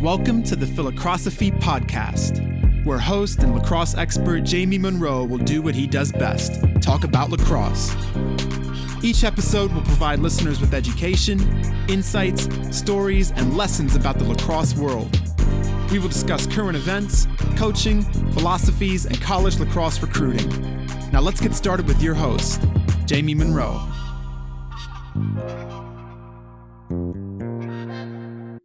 Welcome to the Phi-Lacrosse-ophy podcast, where host and lacrosse expert Jamie Monroe will do what he does best, talk about lacrosse. Each episode will provide listeners with education, insights, stories, and lessons about the lacrosse world. We will discuss current events, coaching, philosophies, and college lacrosse recruiting. Now let's get started with your host, Jamie Monroe.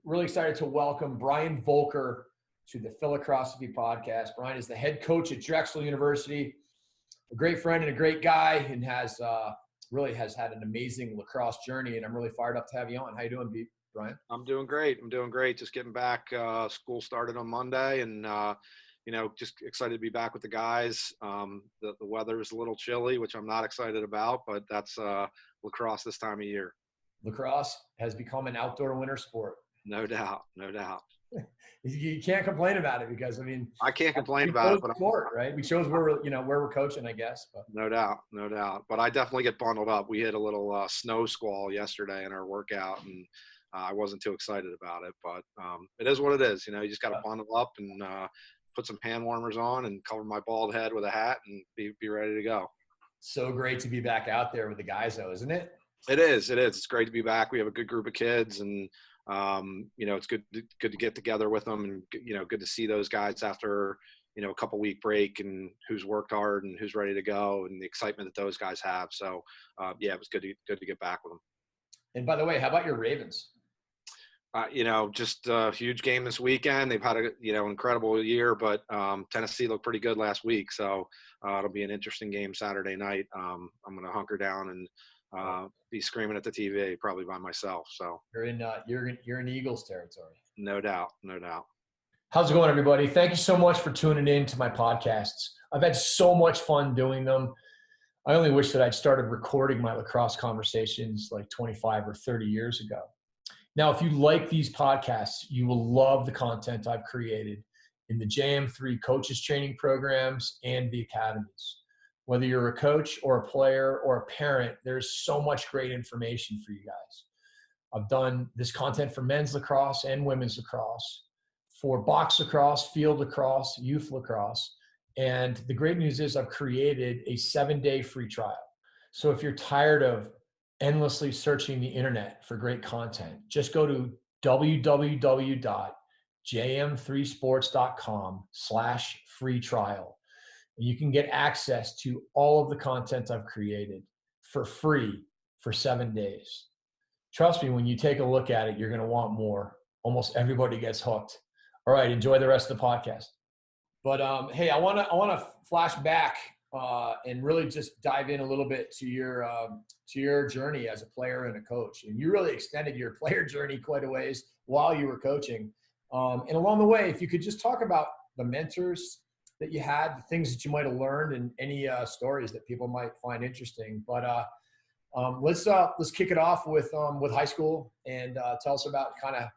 Really excited to welcome Brian Voelker to the Phi-Lacrosse-ophy podcast. Brian is the head coach at Drexel University, a great friend and a great guy, and has had an amazing lacrosse journey. And I'm really fired up to have you on. How you doing, Brian? I'm doing great. Just getting back. School started on Monday, and just excited to be back with the guys. The weather is a little chilly, which I'm not excited about, but that's lacrosse this time of year. Lacrosse has become an outdoor winter sport. No doubt. You can't complain about it because I can't complain about it, but sport, right? We chose where we're coaching, I guess. But. No doubt. But I definitely get bundled up. We had a little snow squall yesterday in our workout, and I wasn't too excited about it. But it is what it is. You just got to bundle up and put some hand warmers on and cover my bald head with a hat and be ready to go. So great to be back out there with the guys, though, isn't it? It is. It's great to be back. We have a good group of kids, and it's good to get together with them, and good to see those guys after a couple week break, and who's worked hard and who's ready to go, and the excitement that those guys have. So it was good to get back with them. And by the way, how about your Ravens? Just a huge game this weekend. They've had a incredible year, but Tennessee looked pretty good last week, so it'll be an interesting game Saturday night. I'm going to hunker down and be screaming at the TV probably by myself. So you're in Eagles territory. No doubt. How's it going, everybody? Thank you so much for tuning in to my podcasts. I've had so much fun doing them. I only wish that I'd started recording my lacrosse conversations like 25 or 30 years ago. Now, if you like these podcasts, you will love the content I've created in the JM3 coaches training programs and the academies. Whether you're a coach or a player or a parent, there's so much great information for you guys. I've done this content for men's lacrosse and women's lacrosse, for box lacrosse, field lacrosse, youth lacrosse. And the great news is I've created a 7-day free trial. So if you're tired of endlessly searching the internet for great content, just go to www.jm3sports.com/free trial. You can get access to all of the content I've created for free for 7 days. Trust me, when you take a look at it, you're going to want more. Almost everybody gets hooked. All right, enjoy the rest of the podcast. But hey, I want to flash back and really just dive in a little bit to your journey as a player and a coach. And you really extended your player journey quite a ways while you were coaching. And along the way, if you could just talk about the mentors that you had, the things that you might have learned, and any stories that people might find interesting. But let's kick it off with high school, and tell us about kind of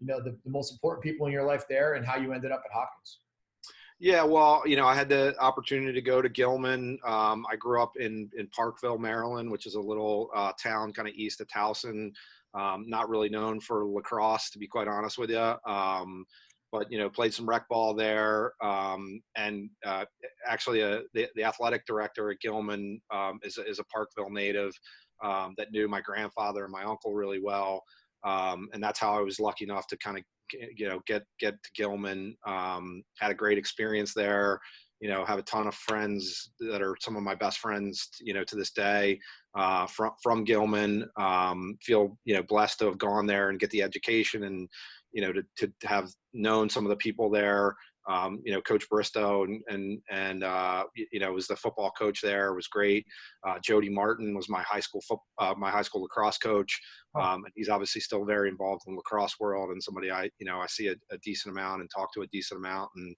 the most important people in your life there and how you ended up at Hopkins. Yeah, well, I had the opportunity to go to Gilman. I grew up in Parkville, Maryland, which is a little town kind of east of Towson. Not really known for lacrosse, to be quite honest with you. But played some rec ball there, and actually the athletic director at Gilman is a Parkville native that knew my grandfather and my uncle really well, and that's how I was lucky enough to kind of get to Gilman. Had a great experience there. Have a ton of friends that are some of my best friends to this day from Gilman. Feel blessed to have gone there and get the education, and to have known some of the people there. Coach Bristow and was the football coach there. It was great. Jody Martin was my high school lacrosse coach. And he's obviously still very involved in the lacrosse world, and somebody I see a decent amount and talk to a decent amount, and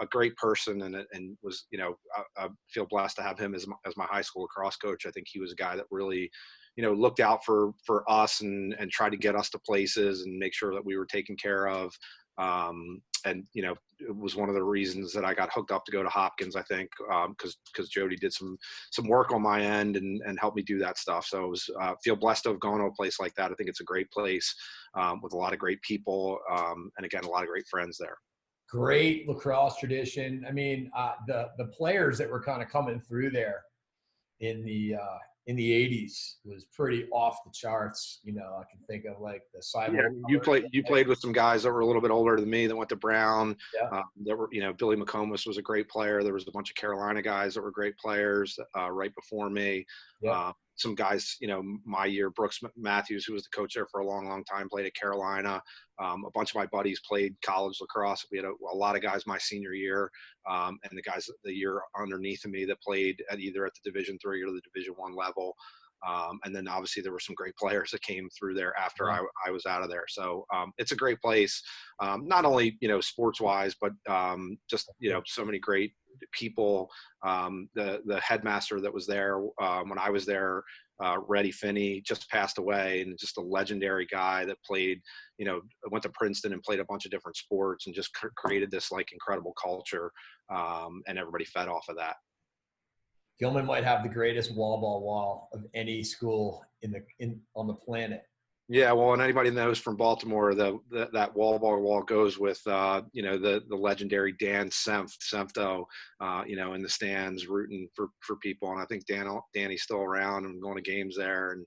a great person, and was I feel blessed to have him as my high school lacrosse coach. I think he was a guy that really looked out for us and tried to get us to places and make sure that we were taken care of. And it was one of the reasons that I got hooked up to go to Hopkins, I think, because Jody did some work on my end and helped me do that stuff. So it was feel blessed to have gone to a place like that. I think it's a great place with a lot of great people, and again, a lot of great friends there. Great lacrosse tradition. I mean, the players that were kind of coming through there in the 80s was pretty off the charts. I can think of like the Simon. Yeah, you played with some guys that were a little bit older than me that went to Brown. Yeah. That were, Billy McComas was a great player. There was a bunch of Carolina guys that were great players right before me. Yeah. Some guys, my year, Brooks Matthews, who was the coach there for a long, long time, played at Carolina. A bunch of my buddies played college lacrosse. We had a lot of guys my senior year, and the guys the year underneath of me that played either at the Division III or the Division I level. And then obviously there were some great players that came through there after I was out of there. So it's a great place, not only, sports wise, but just, so many great people. The headmaster that was there when I was there, Reddy Finney, just passed away, and just a legendary guy that played, went to Princeton and played a bunch of different sports and just created this like incredible culture, and everybody fed off of that. Gilman might have the greatest wall of any school on the planet. Yeah, well, and anybody knows from Baltimore, that wall goes with the legendary Dan Senfto, in the stands rooting for people, and I think Danny's still around and going to games there, and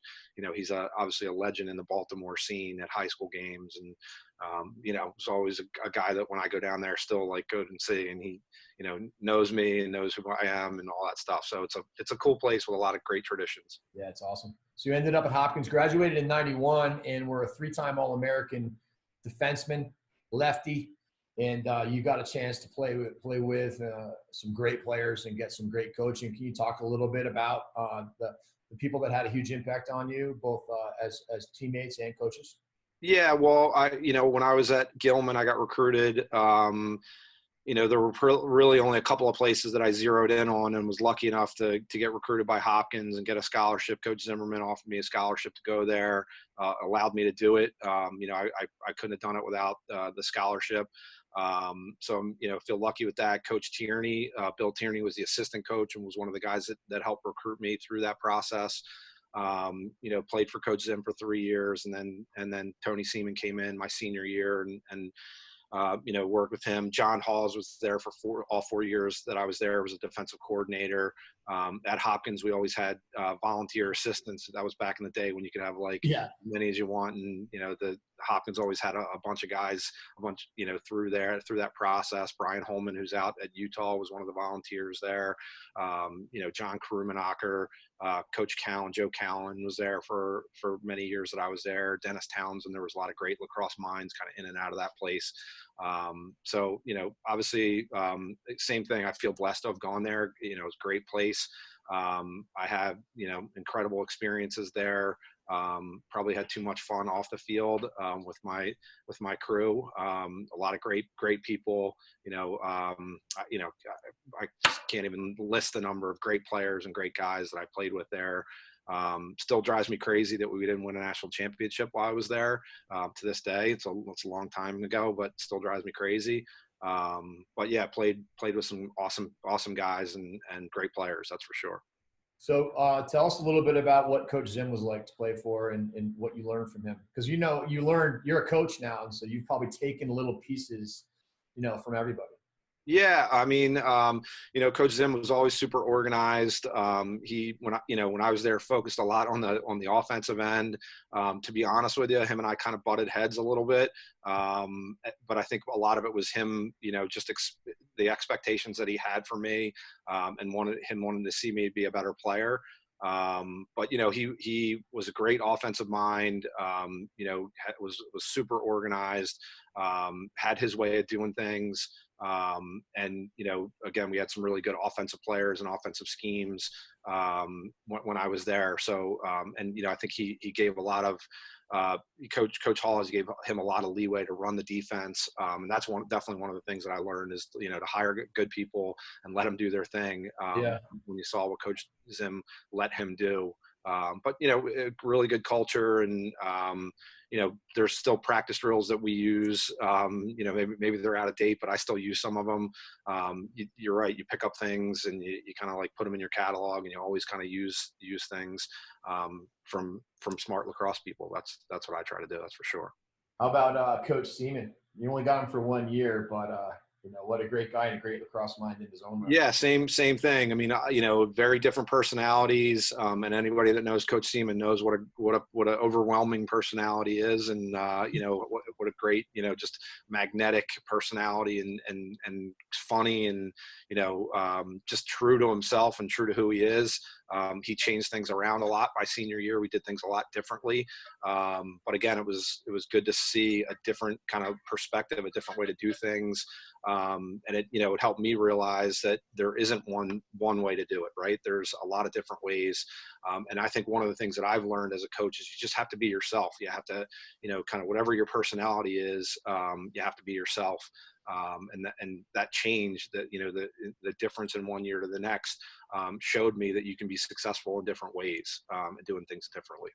he's obviously a legend in the Baltimore scene at high school games, and it's always a guy that when I go down there still like go and see, and he knows me and knows who I am and all that stuff. So it's a cool place with a lot of great traditions. Yeah, it's awesome. So you ended up at Hopkins, graduated in '91, and were a 3-time All-American defenseman, lefty, and you got a chance to play with some great players and get some great coaching. Can you talk a little bit about the people that had a huge impact on you, both as teammates and coaches? Yeah, well, when I was at Gilman, I got recruited. There were really only a couple of places that I zeroed in on and was lucky enough to get recruited by Hopkins and get a scholarship. Coach Zimmerman offered me a scholarship to go there, allowed me to do it. I couldn't have done it without the scholarship. So I'm, feel lucky with that. Coach Tierney, Bill Tierney was the assistant coach and was one of the guys that helped recruit me through that process. Played for Coach Zim for 3 years, and then Tony Seaman came in my senior year and worked with him. John Hawes was there for all 4 years that I was there. Was a defensive coordinator. At Hopkins, we always had volunteer assistants. That was back in the day when you could have as many as you want. And, the Hopkins always had a bunch of guys, through that process. Brian Holman, who's out at Utah, was one of the volunteers there. John Krumenacher, Coach Cowan, Joe Cowan was there for many years that I was there. Dennis Townsend, there was a lot of great lacrosse minds kind of in and out of that place. So, obviously, same thing. I feel blessed to have gone there. It's a great place. I had, incredible experiences there. Probably had too much fun off the field with my crew. A lot of great people. I just can't even list the number of great players and great guys that I played with there. Still drives me crazy that we didn't win a national championship while I was there. To this day, it's a long time ago, but still drives me crazy. But yeah, played with some awesome guys and great players. That's for sure. So tell us a little bit about what Coach Zim was like to play for and what you learned from him. Because you're a coach now, and so you've probably taken little pieces, from everybody. Yeah, I mean, Coach Zim was always super organized. When I was there, focused a lot on the offensive end. To be honest with you, him and I kind of butted heads a little bit. But I think a lot of it was him, just the expectations that he had for me, and wanting to see me be a better player. But he was a great offensive mind. Was super organized. Had his way of doing things. And again, we had some really good offensive players and offensive schemes when I was there. So I think he gave a lot of Coach Hawes gave him a lot of leeway to run the defense, and that's definitely one of the things that I learned is to hire good people and let them do their thing. When you saw what Coach Zim let him do, But, a really good culture, and, there's still practice drills that we use. Maybe they're out of date, but I still use some of them. You're right. You pick up things and you kind of like put them in your catalog, and you always kind of use things from smart lacrosse people. That's what I try to do. That's for sure. How about Coach Seaman? You only got him for 1 year, but what a great guy and a great lacrosse mind in his own right. Yeah, same thing. I mean, very different personalities, and anybody that knows Coach Seaman knows what an overwhelming personality is, and what a great just magnetic personality, and funny, and just true to himself and true to who he is. He changed things around a lot. My senior year, we did things a lot differently, but again, it was good to see a different kind of perspective, a different way to do things. And it helped me realize that there isn't one way to do it, right? There's a lot of different ways. And I think one of the things that I've learned as a coach is you just have to be yourself. You have to, kind of whatever your personality is, you have to be yourself. And that change, that, the difference in 1 year to the next, showed me that you can be successful in different ways, and doing things differently.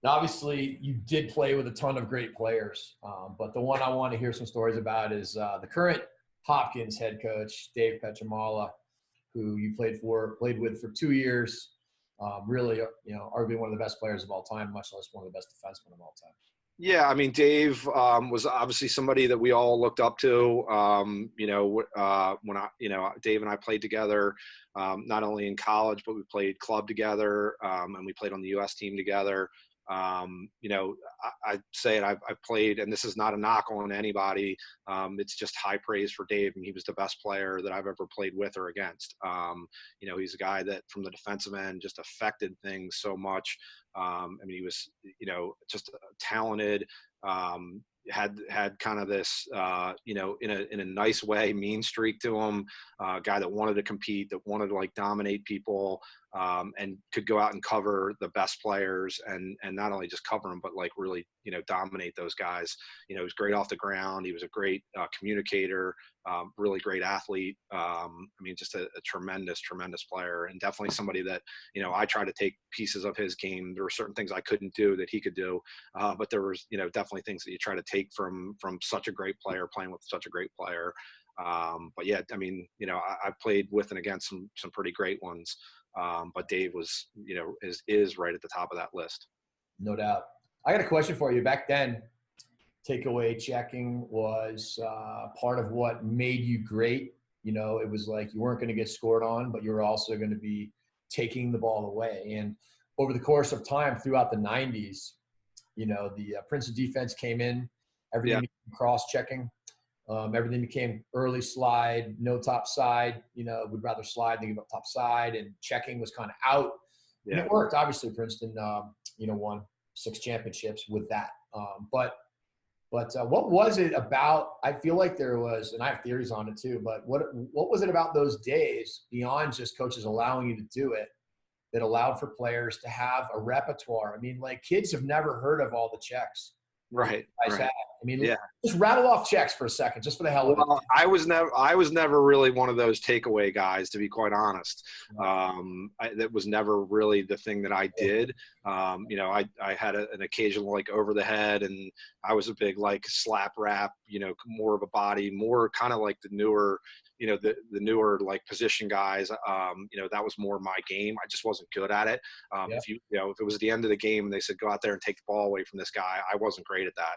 Now, obviously, you did play with a ton of great players, but the one I want to hear some stories about is the current Hopkins head coach, Dave Petramala, who you played with for 2 years. Really, arguably one of the best players of all time, much less one of the best defensemen of all time. Yeah, I mean, Dave was obviously somebody that we all looked up to. When Dave and I played together, not only in college, but we played club together, and we played on the U.S. team together. I say it, I've played, and this is not a knock on anybody. It's just high praise for Dave, and he was the best player that I've ever played with or against. He's a guy that from the defensive end just affected things so much. He was, just talented, had kind of this, in a nice way, mean streak to him, a guy that wanted to compete, that wanted to like dominate people, and could go out and cover the best players, and not only just cover them, but like really, dominate those guys. He was great off the ground. He was a great communicator, really great athlete. Just a tremendous player, and definitely somebody that, I try to take pieces of his game. There were certain things I couldn't do that he could do, but there was, definitely things that you try to take from such a great player, playing with such a great player. But yeah, I played with and against some pretty great ones. But Dave was, is right at the top of that list. No doubt. I got a question for you. Back then, takeaway checking was part of what made you great. It was like you weren't going to get scored on, but you were also going to be taking the ball away. And over the course of time throughout the 90s, the Princeton defense came in, everything became cross-checking. Everything became early slide, no top side. Would rather slide than give up top side, and checking was kind of out. Yeah. And it worked. Obviously, Princeton, won 6 championships with that. But what was it about? I feel like there was, and I have theories on it too. But what was it about those days beyond just coaches allowing you to do it that allowed for players to have a repertoire? Kids have never heard of all the checks. Right. Just rattle off checks for a second, just for the hell of it. I was never really one of those takeaway guys, to be quite honest. That was never really the thing that I did. I had an occasional like over the head, and I was a big like slap rap, more of a body, more kind of like the newer, the newer like position guys. That was more my game. I just wasn't good at it. If it was at the end of the game and they said, go out there and take the ball away from this guy, I wasn't great at that.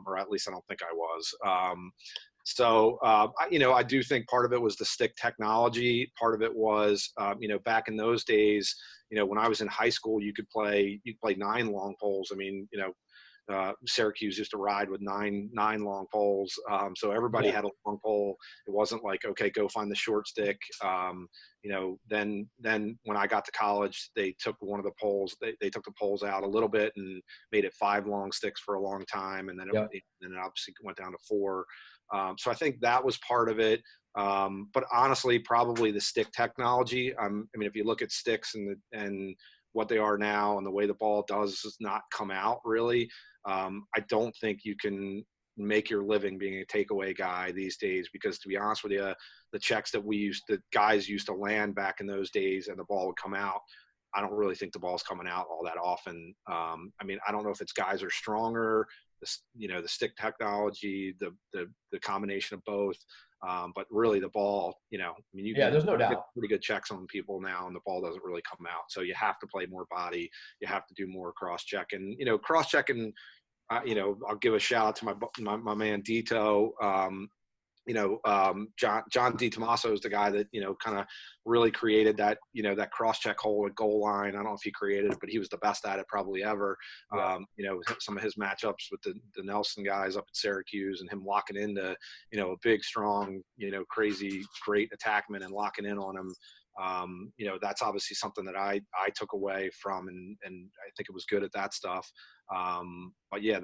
Or at least I don't think I was. I do think part of it was the stick technology. Part of it was, back in those days, when I was in high school, you could play 9 long poles. Syracuse used to ride with nine long poles. So everybody had a long pole. It wasn't like, okay, go find the short stick. Then when I got to college, they took one of the poles, they took the poles out a little bit and made it 5 long sticks for a long time. And then it obviously went down to 4. So I think that was part of it. But honestly, probably the stick technology. If you look at sticks and what they are now and the way the ball does not come out really, I don't think you can make your living being a takeaway guy these days, because to be honest with you, the checks that guys used to land back in those days and the ball would come out, I don't really think the ball's coming out all that often. I mean, I don't know if it's guys are stronger, the stick technology, the combination of both. But really the ball, I mean, you there's no get doubt. pretty good checks on people now, and the ball doesn't really come out. So you have to play more body. You have to do more cross check, and cross checking. I'll give a shout out to my man Dito. John DiTomaso is the guy that, kind of really created that, that cross-check hole at goal line. I don't know if he created it, but he was the best at it probably ever. Yeah. Some of his matchups with the Nelson guys up at Syracuse and him locking into, a big, strong, crazy, great attackman and locking in on him. That's obviously something that I took away from, and I think it was good at that stuff. But yeah,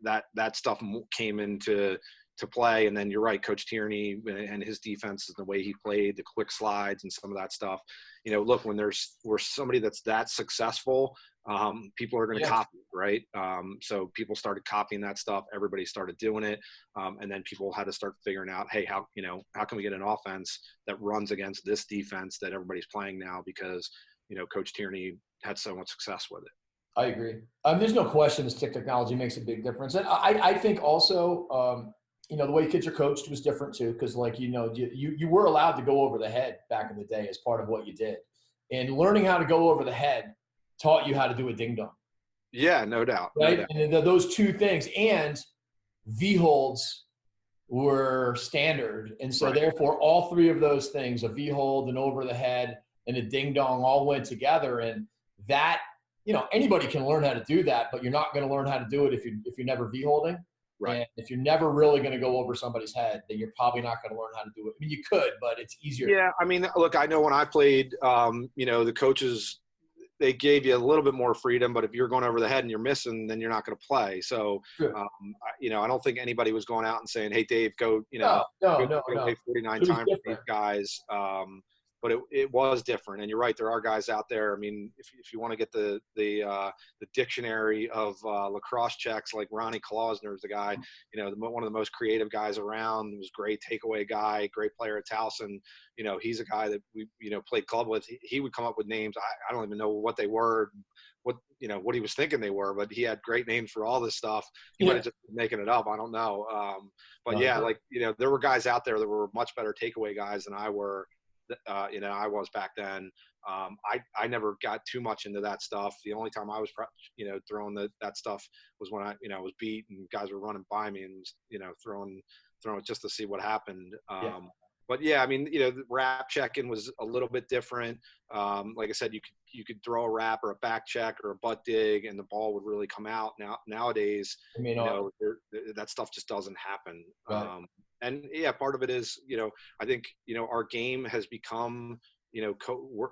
that stuff came into play. And then you're right, Coach Tierney and his defense and the way he played, the quick slides and some of that stuff. Look, when we're somebody that's that successful, people are going to copy, right? So people started copying that stuff. Everybody started doing it. And then people had to start figuring out, hey, how can we get an offense that runs against this defense that everybody's playing now? Because, Coach Tierney had so much success with it. I agree. There's no question the stick technology makes a big difference. And I think also, the way kids are coached was different too, because you were allowed to go over the head back in the day as part of what you did. And learning how to go over the head taught you how to do a ding-dong. Yeah, no doubt. Right? No doubt. And those two things. And V-holds were standard. And so therefore, all three of those things, a V-hold, an over the head, and a ding-dong all went together. And that, anybody can learn how to do that, but you're not going to learn how to do it if you're never V-holding. Right. And if you're never really going to go over somebody's head, then you're probably not going to learn how to do it. I mean, you could, but it's easier. Yeah, I mean, look, I know when I played, the coaches, they gave you a little bit more freedom, but if you're going over the head and you're missing, then you're not going to play. So, I don't think anybody was going out and saying, hey, Dave, go play 49 times with these guys. But it was different. And you're right, there are guys out there. I mean, if you want to get the dictionary of lacrosse checks, like Ronnie Klausner is the guy, one of the most creative guys around. He was a great takeaway guy, great player at Towson. He's a guy that we, played club with. He would come up with names. I don't even know what they were, what he was thinking they were, but he had great names for all this stuff. He might have just been making it up. I don't know. But there were guys out there that were much better takeaway guys than I were. I was back then. I never got too much into that stuff. The only time I was, throwing that stuff was when I was beat and guys were running by me and, throwing it just to see what happened. But yeah, I mean, the wrap checking was a little bit different. Like I said, you could throw a wrap or a back check or a butt dig and the ball would really come out. Nowadays, that stuff just doesn't happen. Right. And yeah, part of it is, I think, our game has become,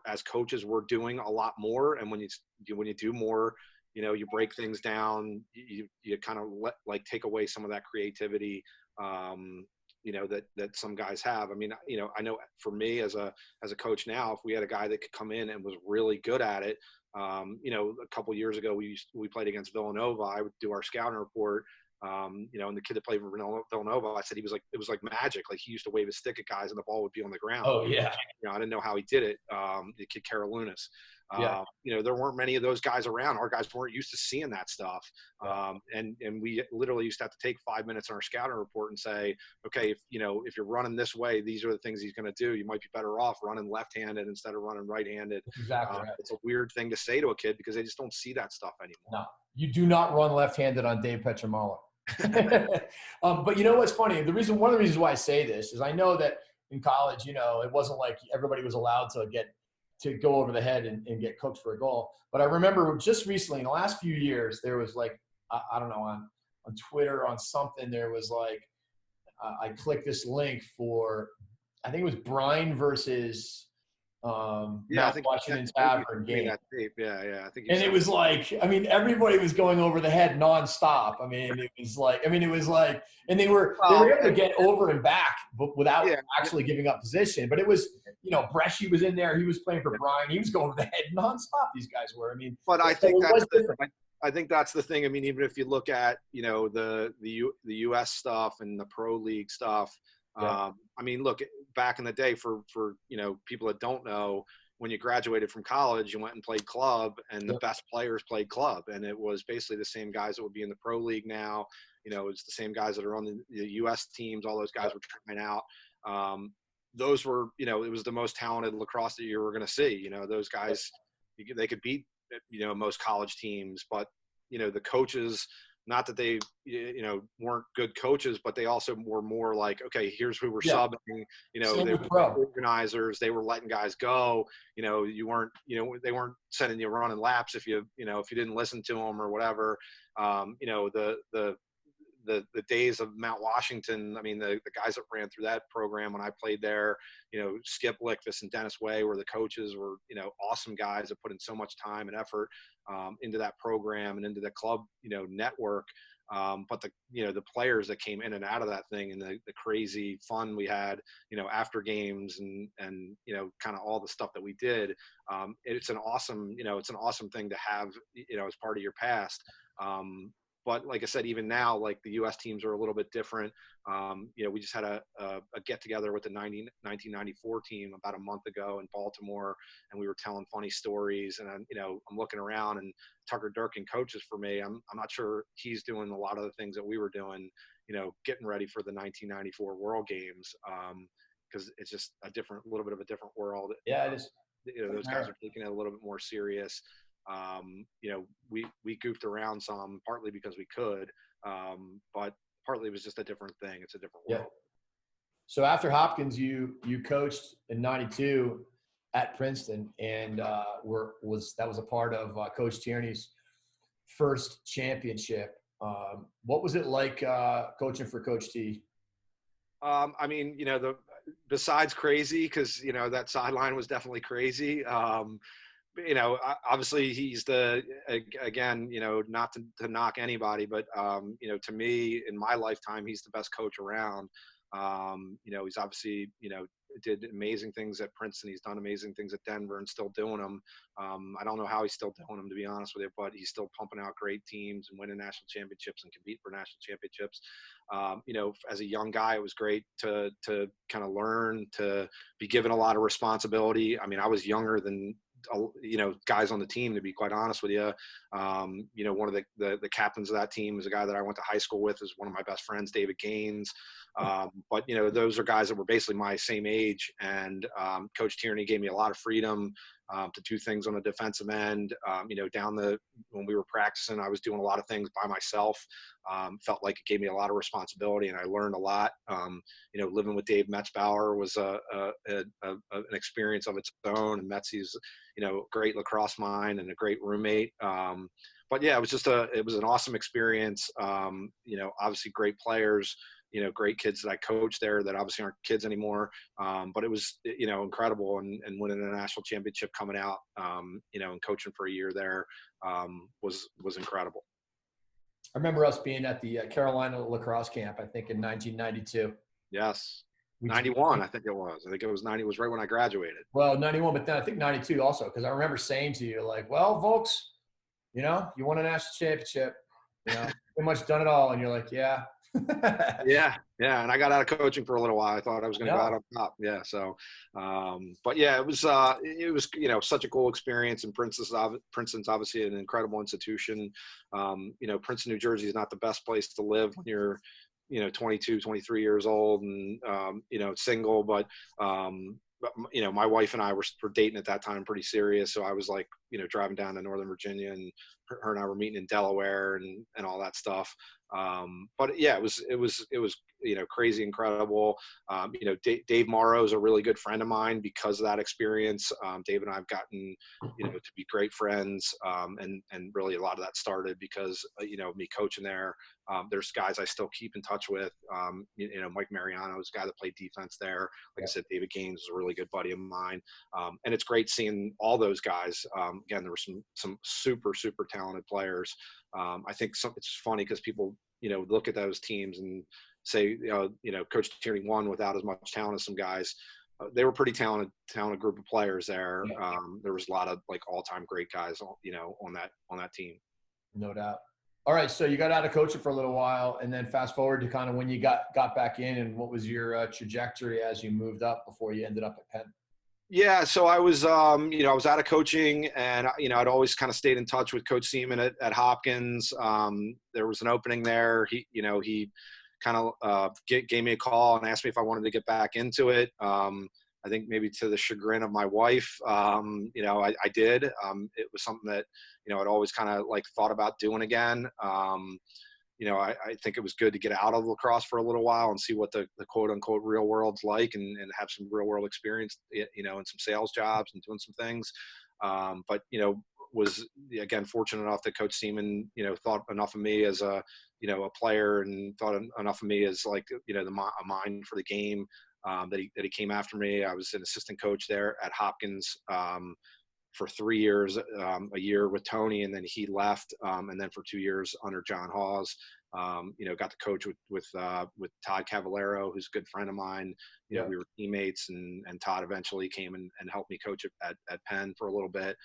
as coaches, we're doing a lot more. And when you do more, you break things down, you kind of take away some of that creativity, that some guys have. I mean, I know for me as a coach now, if we had a guy that could come in and was really good at it, a couple of years ago, we played against Villanova. I would do our scouting report. And the kid that played for Villanova, I said it was like magic. Like he used to wave his stick at guys and the ball would be on the ground. Oh yeah. I didn't know how he did it. The kid Carolinus. There weren't many of those guys around. Our guys weren't used to seeing that stuff. And we literally used to have to take 5 minutes on our scouting report and say, okay, if you're running this way, these are the things he's going to do. You might be better off running left-handed instead of running right-handed. Exactly. Right. It's a weird thing to say to a kid because they just don't see that stuff anymore. No, you do not run left-handed on Dave Petramala. But what's funny? One of the reasons why I say this is I know that in college, it wasn't like everybody was allowed to go over the head and get cooked for a goal. But I remember just recently, in the last few years, there was I don't know, on Twitter, on something, there was I clicked this link for, I think it was Brine versus Mount Washington Tavern game. I think. And it was everybody was going over the head nonstop. And they were able to get over and back, but without actually giving up position. But it was, Bresci was in there. He was playing for Brine. He was going over the head nonstop. These guys were. But I think that's the thing. I mean, even if you look at, the U.S. stuff and the pro league stuff. Look, back in the day for people that don't know, when you graduated from college, you went and played club, and the Yep. best players played club. And it was basically the same guys that would be in the pro league now. It's the same guys that are on the U.S. teams. All those guys were trying out. Those were, it was the most talented lacrosse that you were going to see. Those guys, they could beat, most college teams, but, the coaches, not that they, weren't good coaches, but they also were more like, okay, here's who we're subbing. They were organizers. They were letting guys go. You weren't, they weren't sending you running laps if you didn't listen to them or whatever. The days of Mount Washington, I mean, the guys that ran through that program when I played there, Skip Lickvis and Dennis Way were the coaches, were, awesome guys that put in so much time and effort into that program and into the club, network. But the players that came in and out of that thing, and the crazy fun we had, after games and kind of all the stuff that we did, it's an awesome thing to have, as part of your past. But like I said, even now, like the U.S. teams are a little bit different. We just had a get together with the 1994 team about a month ago in Baltimore, and we were telling funny stories. And I'm looking around, and Tucker Durkin coaches for me. I'm not sure he's doing a lot of the things that we were doing, getting ready for the 1994 World Games, because it's just a little bit of a different world. Yeah, it is. Those guys are taking it a little bit more serious. We goofed around some, partly because we could, but partly it was just a different thing. It's a different world. So after Hopkins, you coached in '92 at Princeton, and that was a part of Coach Tierney's first championship. What was it like coaching for Coach T? I mean, besides crazy, because that sideline was definitely crazy. Obviously he's again, not to knock anybody, but, to me in my lifetime, he's the best coach around. He's obviously, did amazing things at Princeton. He's done amazing things at Denver and still doing them. I don't know how he's still doing them, to be honest with you, but he's still pumping out great teams and winning national championships and compete for national championships. As a young guy, it was great to kind of learn, to be given a lot of responsibility. I mean, I was younger than, guys on the team, to be quite honest with you. One of the captains of that team is a guy that I went to high school with, is one of my best friends, David Gaines. But those are guys that were basically my same age, and Coach Tierney gave me a lot of freedom to do things on the defensive end. When we were practicing, I was doing a lot of things by myself. Felt like it gave me a lot of responsibility, and I learned a lot. Living with Dave Metzbauer was an experience of its own, and Metzy's, a great lacrosse mind and a great roommate. But yeah, it was an awesome experience. Obviously great players, great kids that I coached there that obviously aren't kids anymore. But it was, incredible, and winning a national championship coming out, and coaching for a year there, was incredible. I remember us being at the Carolina lacrosse camp, I think in 1992. Yes. 91, I think it was. I think it was 90. It was right when I graduated. Well, 91, but then I think 92 also, because I remember saying to you, like, well, folks, you won a national championship. Pretty much done it all. And you're like, yeah. Yeah. And I got out of coaching for a little while. I thought I was going to go out on top. Yeah. So, but yeah, it was, such a cool experience. And Princeton's obviously an incredible institution. Princeton, New Jersey is not the best place to live when you're, 22, 23 years old and, single, but, my wife and I were dating at that time, pretty serious. So I was like, driving down to Northern Virginia, and her and I were meeting in Delaware and all that stuff. But yeah, it was crazy incredible. Dave Morrow is a really good friend of mine because of that experience. Dave and I have gotten, to be great friends. And really a lot of that started because, me coaching there. There's guys I still keep in touch with. Mike Mariano is a guy that played defense there. Like I said, David Gaines is a really good buddy of mine. And it's great seeing all those guys. Again, there were some super, super talented players. I think it's funny because people, look at those teams and say, Coach Tierney won without as much talent as some guys. They were pretty talented group of players there. There was a lot of like all-time great guys, on that team. No doubt. All right, so you got out of coaching for a little while, and then fast forward to kind of when you got back in, and what was your trajectory as you moved up before you ended up at Penn? Yeah, so I was, I was out of coaching, and I'd always kind of stayed in touch with Coach Seaman at Hopkins. There was an opening there. He kind of gave me a call and asked me if I wanted to get back into it. I think maybe to the chagrin of my wife, I did. It was something that I'd always kind of like thought about doing again. I think it was good to get out of lacrosse for a little while and see what the quote unquote real world's like, and have some real world experience, and some sales jobs and doing some things. But was again fortunate enough that Coach Seaman, thought enough of me as a player, and thought enough of me as like, a mind for the game, that he came after me. I was an assistant coach there at Hopkins, for 3 years, a year with Tony, and then he left, and then for 2 years under John Hawes. Got to coach with Todd Cavallero, who's a good friend of mine. Yeah. We were teammates, and Todd eventually came and helped me coach at Penn for a little bit.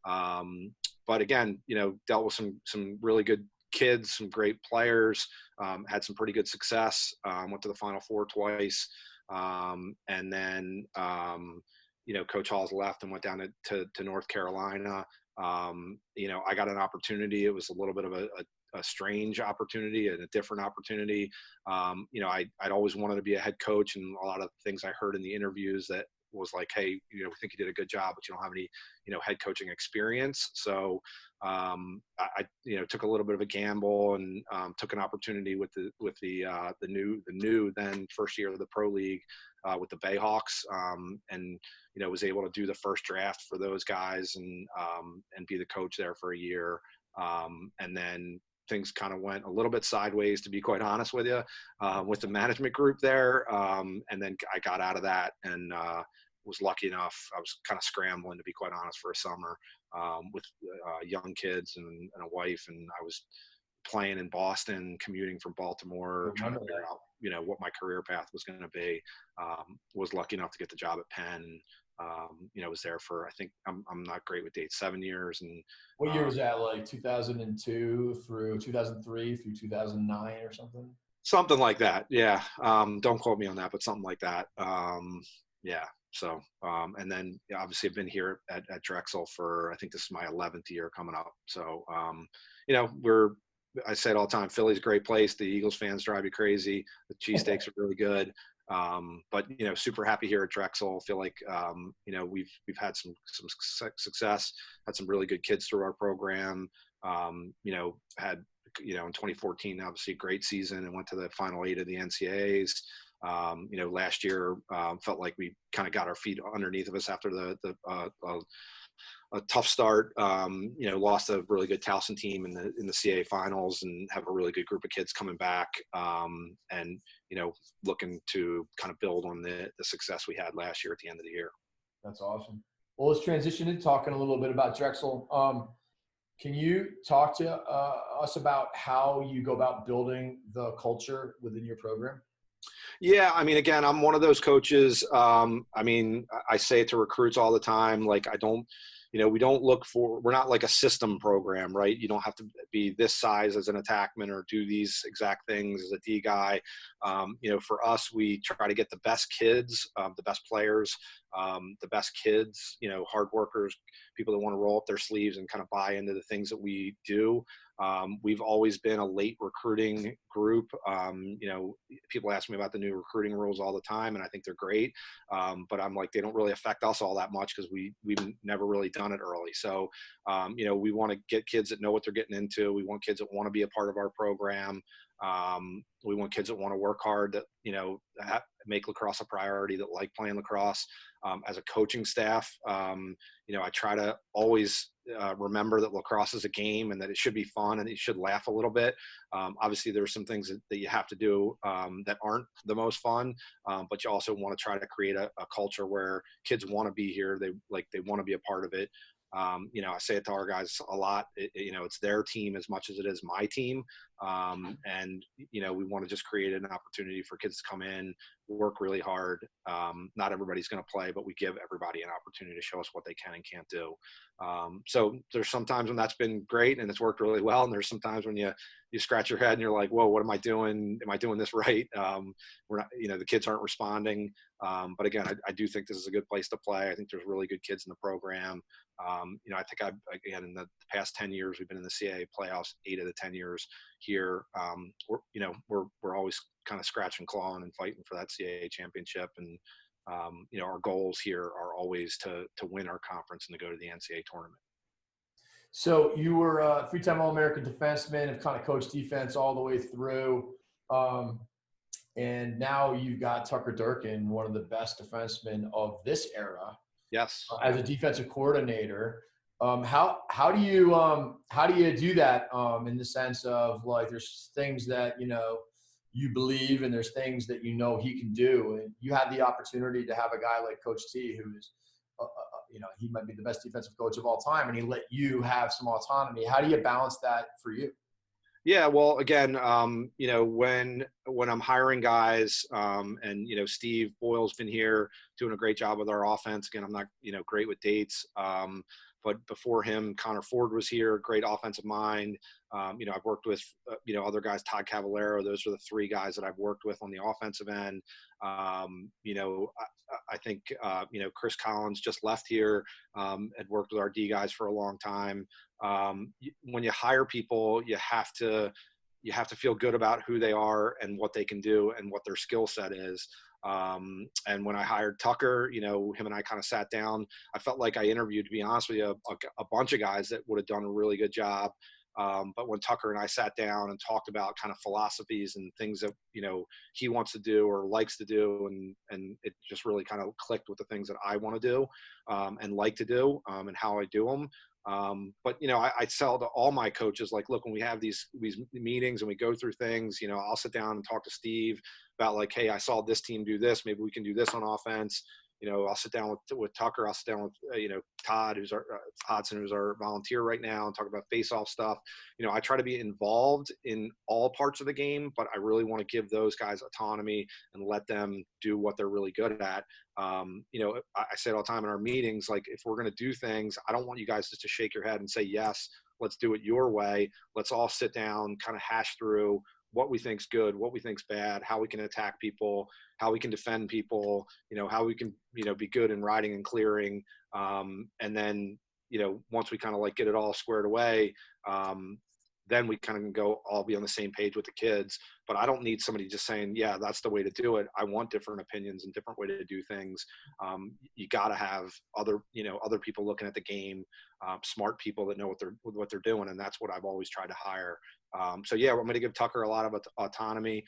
But again, dealt with some really good kids, some great players, had some pretty good success, went to the Final Four twice. And then, Coach Hawes left and went down to North Carolina. I got an opportunity. It was a little bit of a strange opportunity and a different opportunity. I'd always wanted to be a head coach, and a lot of things I heard in the interviews that was like, hey, we think you did a good job, but you don't have any, head coaching experience. So I took a little bit of a gamble, and took an opportunity with the new then first year of the pro league, with the Bayhawks, and was able to do the first draft for those guys, and be the coach there for a year. And then things kind of went a little bit sideways, to be quite honest with you, with the management group there. And then I got out of that, and was lucky enough. I was kind of scrambling, to be quite honest, for a summer, with young kids and a wife, and I was playing in Boston, commuting from Baltimore, trying to figure out, what my career path was going to be. Was lucky enough to get the job at Penn. Was there for, I think, I'm not great with dates, 7 years. And what year was that, like 2002 through 2003 through 2009 or something? Something like that. Yeah. Don't quote me on that, but something like that. Yeah. So, and then obviously I've been here at Drexel for, I think this is my 11th year coming up. So, I say it all the time, Philly's a great place. The Eagles fans drive you crazy. The cheesesteaks are really good. But super happy here at Drexel. Feel like we've had some success, had some really good kids through our program. Had in 2014, obviously a great season, and went to the final 8 of the NCAAs. Last year felt like we kind of got our feet underneath of us after a tough start. Lost a really good Towson team in the CAA finals, and have a really good group of kids coming back, and looking to kind of build on the success we had last year at the end of the year. That's awesome. Well, let's transition into talking a little bit about Drexel. Can you talk to us about how you go about building the culture within your program? Yeah, again, I'm one of those coaches. I say it to recruits all the time. Like, we don't look for, we're not like a system program, right? You don't have to be this size as an attackman or do these exact things as a D guy. For us, we try to get the best kids, the best players, the best kids, hard workers, people that want to roll up their sleeves and kind of buy into the things that we do. We've always been a late recruiting group. People ask me about the new recruiting rules all the time, and I think they're great. But I'm like, they don't really affect us all that much, because we've never really done it early. So, we want to get kids that know what they're getting into. We want kids that want to be a part of our program. We want kids that want to work hard, that make lacrosse a priority, that like playing lacrosse. As a coaching staff, I try to always remember that lacrosse is a game, and that it should be fun, and you should laugh a little bit. Obviously, there are some things that you have to do that aren't the most fun, but you also want to try to create a culture where kids want to be here. They want to be a part of it. I say it to our guys a lot. It's their team as much as it is my team. And, we want to just create an opportunity for kids to come in, work really hard. Not everybody's going to play, but we give everybody an opportunity to show us what they can and can't do. So there's some times when that's been great and it's worked really well. And there's some times when you scratch your head and you're like, whoa, what am I doing? Am I doing this right? We're not, the kids aren't responding. But again, I do think this is a good place to play. I think there's really good kids in the program. I think again, in the past 10 years, we've been in the CAA playoffs 8 of the 10 years here. We're always kind of scratching, clawing, and fighting for that CAA championship. And, our goals here are always to win our conference and to go to the NCAA tournament. So you were a three-time All-American defenseman, have kind of coached defense all the way through. And now you've got Tucker Durkin, one of the best defensemen of this era. Yes. As a defensive coordinator. How do you do that in the sense of, like, there's things that, you believe and there's things that he can do, and you had the opportunity to have a guy like Coach T, who's he might be the best defensive coach of all time, and he let you have some autonomy. How do you balance that for you? Yeah, well, again, when I'm hiring guys, and Steve Boyle's been here doing a great job with our offense. Again, I'm not great with dates, but before him, Connor Ford was here, great offensive mind. I've worked with other guys, Todd Cavallero. Those are the 3 guys that I've worked with on the offensive end. I think Chris Collins just left here, had worked with our D guys for a long time. When you hire people, you have to feel good about who they are and what they can do and what their skill set is. And when I hired Tucker, him and I kind of sat down. I felt like I interviewed, to be honest with you, a bunch of guys that would have done a really good job. But when Tucker and I sat down and talked about kind of philosophies and things that, he wants to do or likes to do, and it just really kind of clicked with the things that I want to do, and like to do, and how I do them. But I tell to all my coaches, like, look, when we have these meetings and we go through things, I'll sit down and talk to Steve about, like, hey, I saw this team do this, maybe we can do this on offense. I'll sit down with Tucker. I'll sit down with, Todd, who's our Hodson, who's our volunteer right now, and talk about face-off stuff. I try to be involved in all parts of the game, but I really want to give those guys autonomy and let them do what they're really good at. I say it all the time in our meetings, like, if we're going to do things, I don't want you guys just to shake your head and say, yes, let's do it your way. Let's all sit down, kind of hash through what we think's good, what we think's bad, how we can attack people, how we can defend people, how we can, be good in riding and clearing. And then, once we kind of like get it all squared away, then we kind of go all be on the same page with the kids. But I don't need somebody just saying, yeah, that's the way to do it. I want different opinions and different way to do things. You got to have other people looking at the game, smart people that know what they're doing. And that's what I've always tried to hire. So yeah, I'm going to give Tucker a lot of autonomy.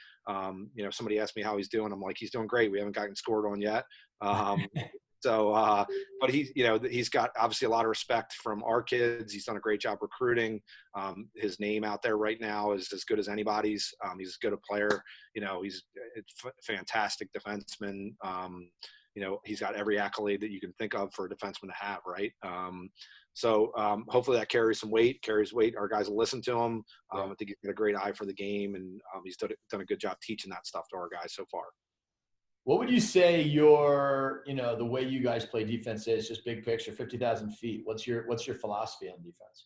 Somebody asked me how he's doing. I'm like, he's doing great. We haven't gotten scored on yet. But he's got obviously a lot of respect from our kids. He's done a great job recruiting. His name out there right now is as good as anybody's. He's as good a player. He's a fantastic defenseman. He's got every accolade that you can think of for a defenseman to have, right? So hopefully that carries weight. Our guys will listen to him. I think he's got a great eye for the game, and he's done a good job teaching that stuff to our guys so far. What would you say the way you guys play defense is, just big picture, 50,000 feet? What's your philosophy on defense?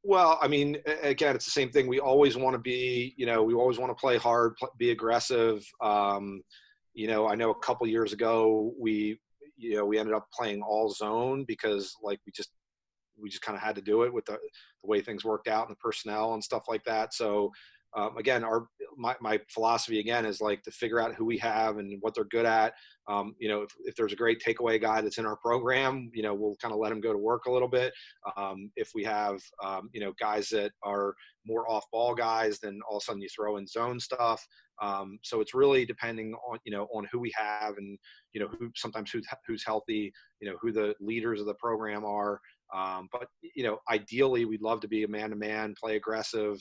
Well, I mean, again, it's the same thing. We always want to be, we always want to play hard, be aggressive. I know a couple years ago we ended up playing all zone because, like, we just kind of had to do it with the way things worked out and the personnel and stuff like that. So again, my philosophy again is, like, to figure out who we have and what they're good at. If there's a great takeaway guy that's in our program, we'll kind of let him go to work a little bit. If we have, guys that are more off ball guys, then all of a sudden you throw in zone stuff. So it's really depending on, on who we have and, who's healthy, who the leaders of the program are. But ideally we'd love to be a man-to-man, play aggressive,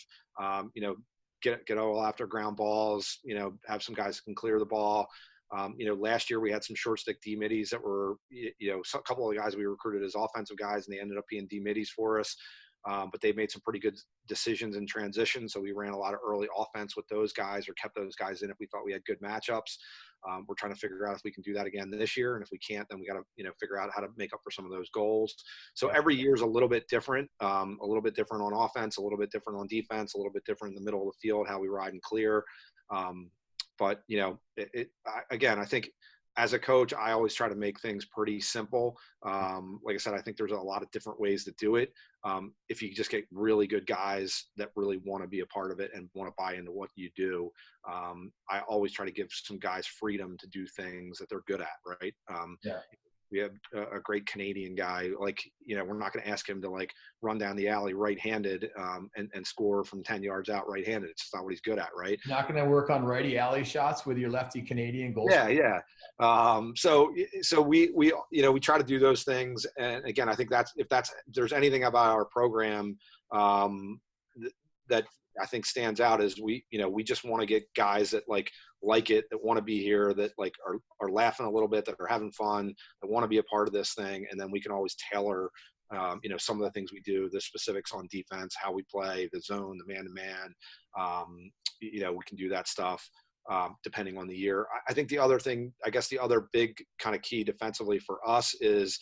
get all after ground balls, have some guys who can clear the ball. Last year we had some short stick D middies that were, a couple of the guys we recruited as offensive guys, and they ended up being D middies for us. but they made some pretty good decisions in transition. So we ran a lot of early offense with those guys, or kept those guys in if we thought we had good matchups. We're trying to figure out if we can do that again this year. And if we can't, then we got to, figure out how to make up for some of those goals. So every year is a little bit different, a little bit different on offense, a little bit different on defense, a little bit different in the middle of the field, how we ride and clear. But again, I think as a coach, I always try to make things pretty simple. Like I said, I think there's a lot of different ways to do it. If you just get really good guys that really want to be a part of it and want to buy into what you do, I always try to give some guys freedom to do things that they're good at, right? We have a great Canadian guy, we're not going to ask him to run down the alley right-handed and score from 10 yards out right-handed. It's just not what he's good at, right? Not going to work on righty alley shots with your lefty Canadian goal. Yeah. So we try to do those things. And again, I think if there's anything about our program that I think stands out is we just want to get guys that like it, that want to be here, that are laughing a little bit, that are having fun, that want to be a part of this thing. And then we can always tailor, some of the things we do, the specifics on defense, how we play, the zone, the man-to-man. We can do that stuff depending on the year. I think the other thing, I guess the other big kind of key defensively for us is,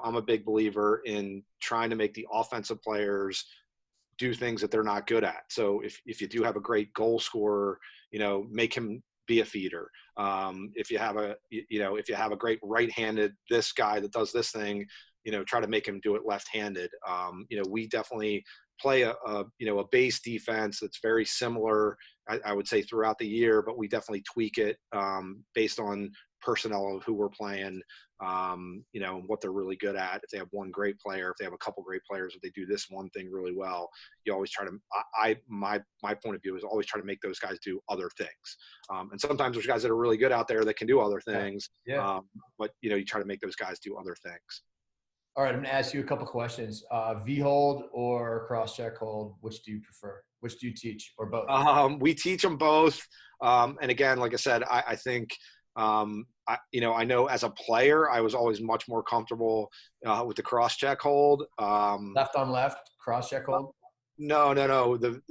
I'm a big believer in trying to make the offensive players do things that they're not good at. So if you do have a great goal scorer, make him be a feeder. If you have a great right-handed, this guy that does this thing, try to make him do it left-handed. We definitely play a base defense that's very similar, I would say, throughout the year, but we definitely tweak it based on personnel of who we're playing, what they're really good at. If they have one great player, if they have a couple great players, if they do this one thing really well, you always try to, my point of view is always try to make those guys do other things. And sometimes there's guys that are really good out there that can do other things, but you try to make those guys do other things. All right, I'm going to ask you a couple questions. V-hold or cross-check hold, which do you prefer? Which do you teach, or both? We teach them both. And again, like I said, I think, I know as a player, I was always much more comfortable with the cross-check hold. Left on left, cross-check hold? No. The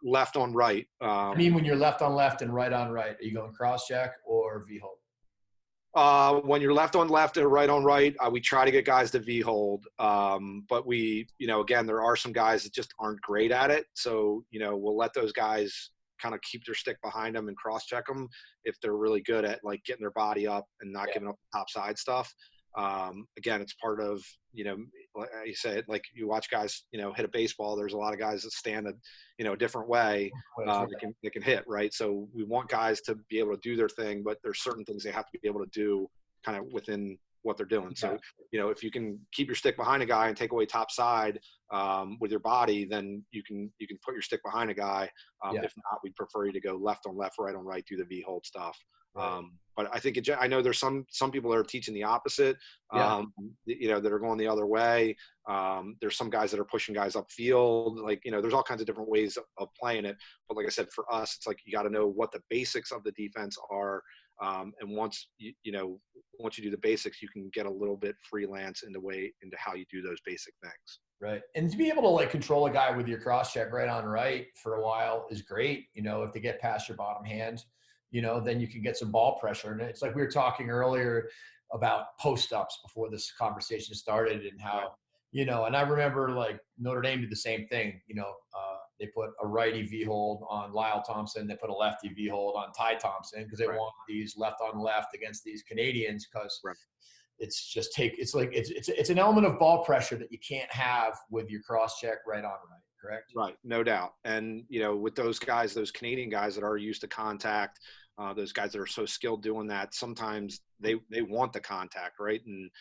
left on right. I mean, when you're left on left and right on right, are you going cross-check or V-hold? When you're left on left and right on right, we try to get guys to V-hold. But we, again, there are some guys that just aren't great at it. So, we'll let those guys kind of keep their stick behind them and cross-check them if they're really good at getting their body up and not giving up top side stuff. Again, it's part of, like you say, you watch guys, hit a baseball. There's a lot of guys that stand a different way that can hit, right? So we want guys to be able to do their thing, but there's certain things they have to be able to do kind of within what they're doing. So, if you can keep your stick behind a guy and take away top side with your body, then you can put your stick behind a guy. If not, we'd prefer you to go left on left, right on right, do the V-hold stuff. Right. But I think I know there's some people that are teaching the opposite, that are going the other way. There's some guys that are pushing guys upfield. There's all kinds of different ways of playing it. But like I said, for us, it's you got to know what the basics of the defense are. And once you do the basics, you can get a little bit freelance into how you do those basic things. Right. And to be able to control a guy with your cross check right on right for a while is great. If they get past your bottom hand, then you can get some ball pressure. And it's we were talking earlier about post ups before this conversation started, and how, and I remember Notre Dame did the same thing. They put a righty V-hold on Lyle Thompson. They put a lefty V-hold on Ty Thompson because they want these left on left against these Canadians, because it's just it's an element of ball pressure that you can't have with your cross check right on right. Correct? Right. No doubt. And, with those guys, those Canadian guys that are used to contact, those guys that are so skilled doing that, sometimes they want the contact, right? And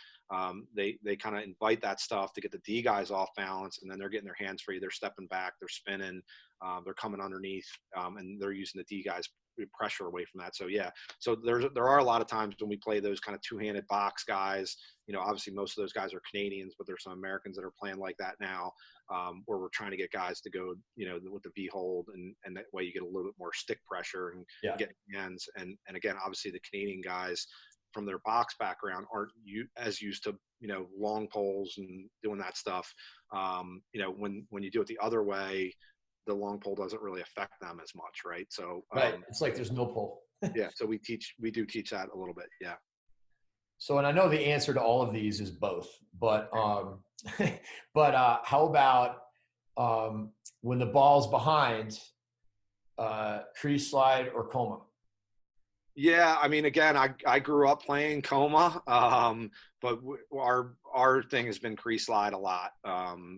they kind of invite that stuff to get the D guys off balance, and then they're getting their hands free. They're stepping back, they're spinning, they're coming underneath, and they're using the D guys pressure away from that. So so there are a lot of times when we play those kind of two-handed box guys. Obviously most of those guys are Canadians, but there's some Americans that are playing like that now, where we're trying to get guys to go, with the V-hold, and that way you get a little bit more stick pressure and get hands. And again, obviously the Canadian guys from their box background aren't as used to, long poles and doing that stuff. When you do it the other way, the long pole doesn't really affect them as much, right? So right, it's like there's no pole. yeah, so we do teach that a little bit, yeah. So, and I know the answer to all of these is both, but how about when the ball's behind, crease slide or coma? Yeah, I mean, again, I grew up playing coma, but our thing has been crease slide a lot.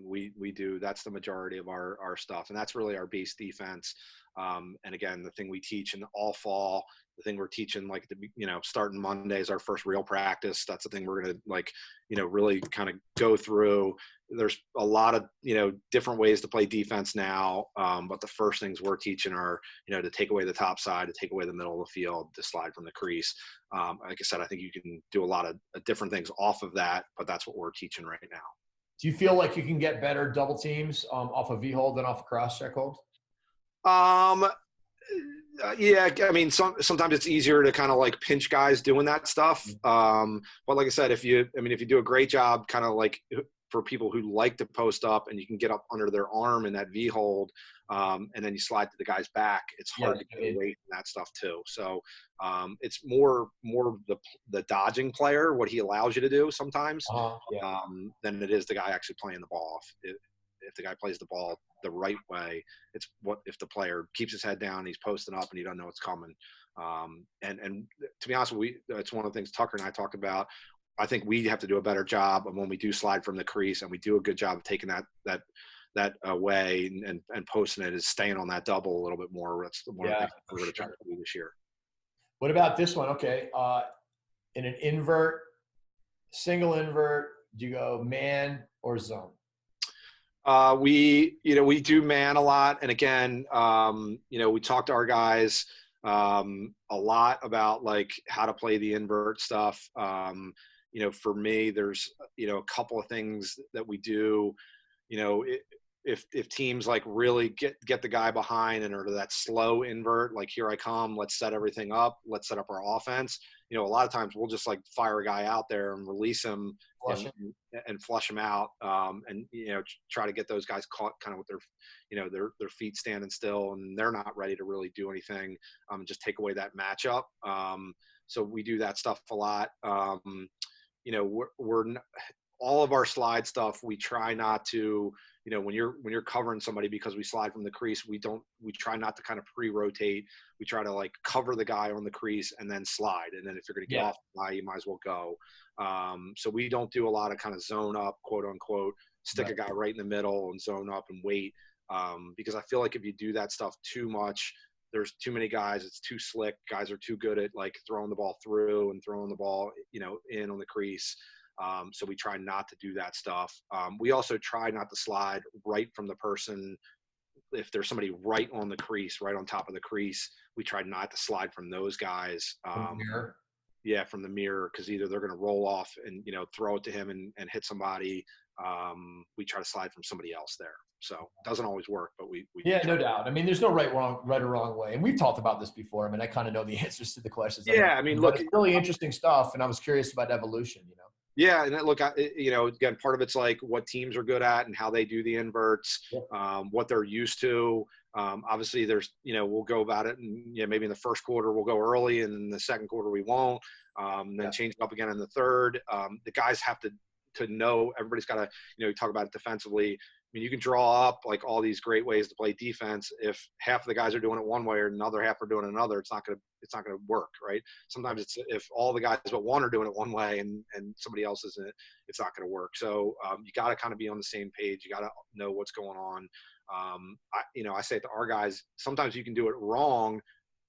We do, that's the majority of our stuff, and that's really our base defense. And again, the thing we teach in all fall, the thing we're teaching, like starting Monday is our first real practice. That's the thing we're gonna really kind of go through. There's a lot of different ways to play defense now, but the first things we're teaching are to take away the top side, to take away the middle of the field, to slide from the crease. Like I said, I think you can do a lot of different things off of that, but that's what we're teaching right now. Do you feel like you can get better double teams off a V-hold than off a cross-check hold? Yeah, I mean, sometimes it's easier to kind of like pinch guys doing that stuff. But like I said, if you do a great job, kind of like for people who like to post up and you can get up under their arm in that V hold, and then you slide to the guy's back, it's hard to get away from that stuff too. So it's more the dodging player, what he allows you to do sometimes, than it is the guy actually playing the ball off. If the guy plays the ball the right way, it's what if the player keeps his head down, he's posting up, and you don't know what's coming. And to be honest with you, it's one of the things Tucker and I talk about. I think we have to do a better job of when we do slide from the crease, and we do a good job of taking that away and posting it, is staying on that double a little bit more. That's one of the things we're going to try to do this year. What about this one? Okay, in an invert, single invert, do you go man or zone? We do man a lot. And again, we talk to our guys a lot about like how to play the invert stuff. For me, there's, a couple of things that we do, if teams like really get the guy behind and are that slow invert, like here I come, let's set everything up. Let's set up our offense. A lot of times we'll just like fire a guy out there and release him and flush him out. And try to get those guys caught kind of with their feet standing still, and they're not ready to really do anything. Just take away that matchup. So we do that stuff a lot. We're all of our slide stuff, we try not to, when you're covering somebody, because we slide from the crease, we try not to kind of pre-rotate. We try to like cover the guy on the crease and then slide. And then if you're going to get off the guy, you might as well go. So we don't do a lot of kind of zone up, quote unquote, stick a guy right in the middle and zone up and wait. Because I feel like if you do that stuff too much, there's too many guys. It's too slick. Guys are too good at like throwing the ball through and throwing the ball, in on the crease. So we try not to do that stuff. We also try not to slide right from the person. If there's somebody right on the crease, right on top of the crease, we try not to slide from those guys. From the mirror, because either they're going to roll off and, throw it to him and hit somebody. We try to slide from somebody else there. So it doesn't always work, but we no doubt. I mean, there's no right or wrong way. And we've talked about this before. I mean, I kind of know the answers to the questions. Yeah. I mean, look, it's really interesting stuff. And I was curious about evolution, Yeah, and look, again, part of it's like what teams are good at and how they do the inverts, what they're used to. Obviously, there's, we'll go about it, and maybe in the first quarter we'll go early, and in the second quarter we won't. Then change it up again in the third. The guys have to know. Everybody's got to, you talk about it defensively. I mean, you can draw up like all these great ways to play defense. If half of the guys are doing it one way or another half are doing another, it's not gonna work, right? Sometimes it's if all the guys but one are doing it one way and somebody else isn't, it's not gonna work. So you got to kind of be on the same page. You got to know what's going on. I say to our guys, sometimes you can do it wrong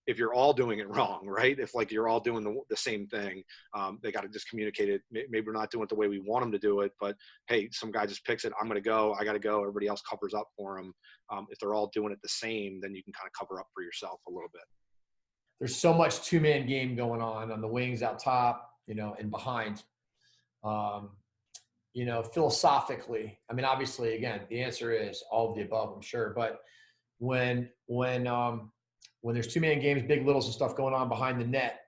if you're all doing it wrong, right? If like you're all doing the same thing, they got to just communicate it. Maybe we're not doing it the way we want them to do it, but hey, some guy just picks it. I'm going to go. I got to go. Everybody else covers up for them. If they're all doing it the same, then you can kind of cover up for yourself a little bit. There's so much two-man game going on the wings out top, and behind. Philosophically, I mean, obviously, again, the answer is all of the above, I'm sure. But when there's two-man games, big littles and stuff going on behind the net,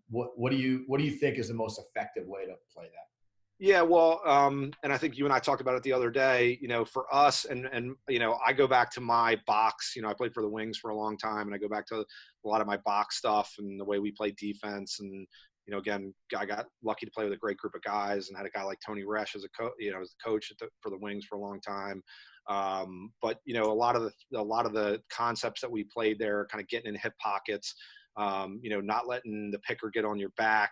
what do you think is the most effective way to play that? Yeah, well, and I think you and I talked about it the other day, for us and, I go back to my box, I played for the Wings for a long time, and I go back to a lot of my box stuff and the way we play defense. And, again, I got lucky to play with a great group of guys and had a guy like Tony Resch as as the coach for the Wings for a long time. But, a lot of the concepts that we played there, kind of getting in hip pockets, not letting the picker get on your back,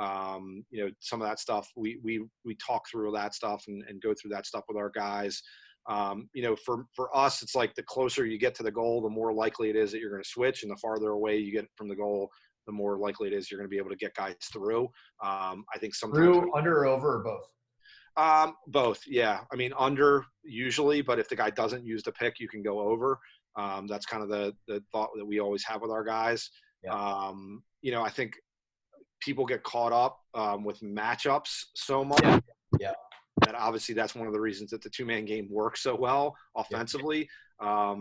some of that stuff, we talk through that stuff and go through that stuff with our guys. For us, it's like the closer you get to the goal, the more likely it is that you're going to switch, and the farther away you get from the goal, the more likely it is you're going to be able to get guys through. I think sometimes through, under, or over, or both? Both. Yeah. I mean, under usually, but if the guy doesn't use the pick, you can go over. That's kind of the thought that we always have with our guys. Yeah. I think people get caught up with matchups so much. Yeah. That obviously that's one of the reasons that the two-man game works so well offensively. Yeah.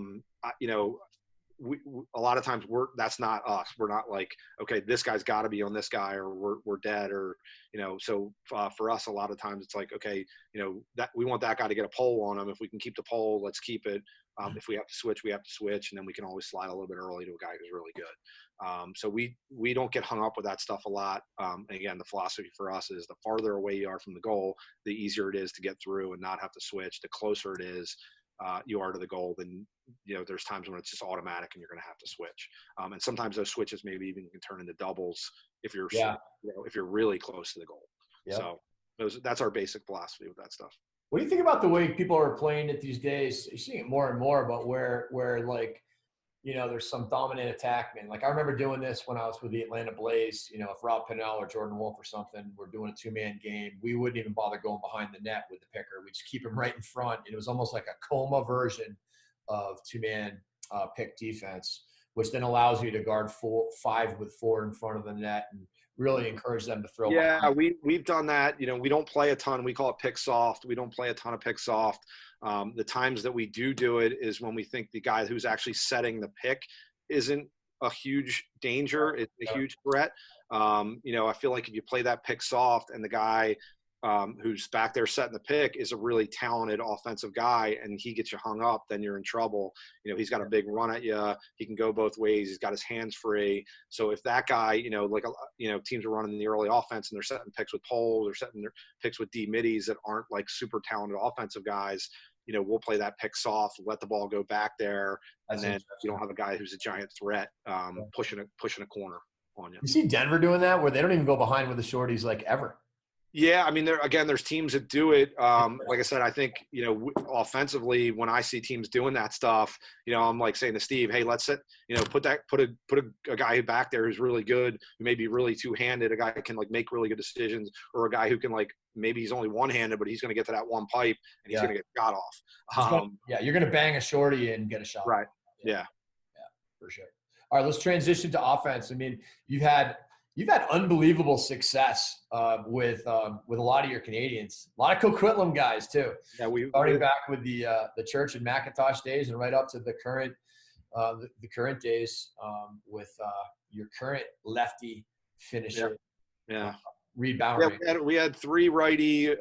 We a lot of times that's not us. We're not like, okay, this guy's got to be on this guy, or we're dead, or So for us, a lot of times it's like, okay, that we want that guy to get a pole on him. If we can keep the pole, let's keep it. If we have to switch, we have to switch, and then we can always slide a little bit early to a guy who's really good. So we don't get hung up with that stuff a lot. And again, the philosophy for us is the farther away you are from the goal, the easier it is to get through and not have to switch. The closer it is you are to the goal, then there's times when it's just automatic and you're going to have to switch. And sometimes those switches maybe even can turn into doubles if you're if you're really close to the goal. Yep. So that's our basic philosophy with that stuff. What do you think about the way people are playing it these days? You're seeing it more and more, but where like, there's some dominant attackman. Like I remember doing this when I was with the Atlanta Blaze. If Rob Pennell or Jordan Wolf or something, we're doing a two-man game, we wouldn't even bother going behind the net with the picker. We'd just keep him right in front. It was almost like a coma version of two-man pick defense, which then allows you to guard 5 with 4 in front of the net and really encourage them to throw. Yeah, we've done that. We don't play a ton. We call it pick soft. We don't play a ton of pick soft. The times that we do it is when we think the guy who's actually setting the pick isn't a huge danger. It's a huge threat. I feel like if you play that pick soft and the guy who's back there setting the pick is a really talented offensive guy and he gets you hung up, then you're in trouble. He's got a big run at you. He can go both ways. He's got his hands free. So if that guy, teams are running the early offense and they're setting picks with poles or setting their picks with D middies that aren't like super talented offensive guys, we'll play that pick soft, let the ball go back there. And then you don't have a guy who's a giant threat pushing a corner on you. You see Denver doing that where they don't even go behind with the shorties like ever. Yeah, I mean, there's teams that do it. Like I said, I think, offensively, when I see teams doing that stuff, I'm like saying to Steve, hey, let's put a guy back there who's really good, who may be really two-handed, a guy who can like make really good decisions, or a guy who can like, maybe he's only one-handed, but he's going to get to that one pipe and he's going to get shot off. You're going to bang a shorty and get a shot. Right. Yeah, for sure. All right, let's transition to offense. I mean, you've had unbelievable success with a lot of your Canadians, a lot of Coquitlam guys too. Yeah, starting back with the Church and McIntosh days and right up to the current days with your current lefty finisher. Yeah. Reed Bowery. Yeah, we had three righty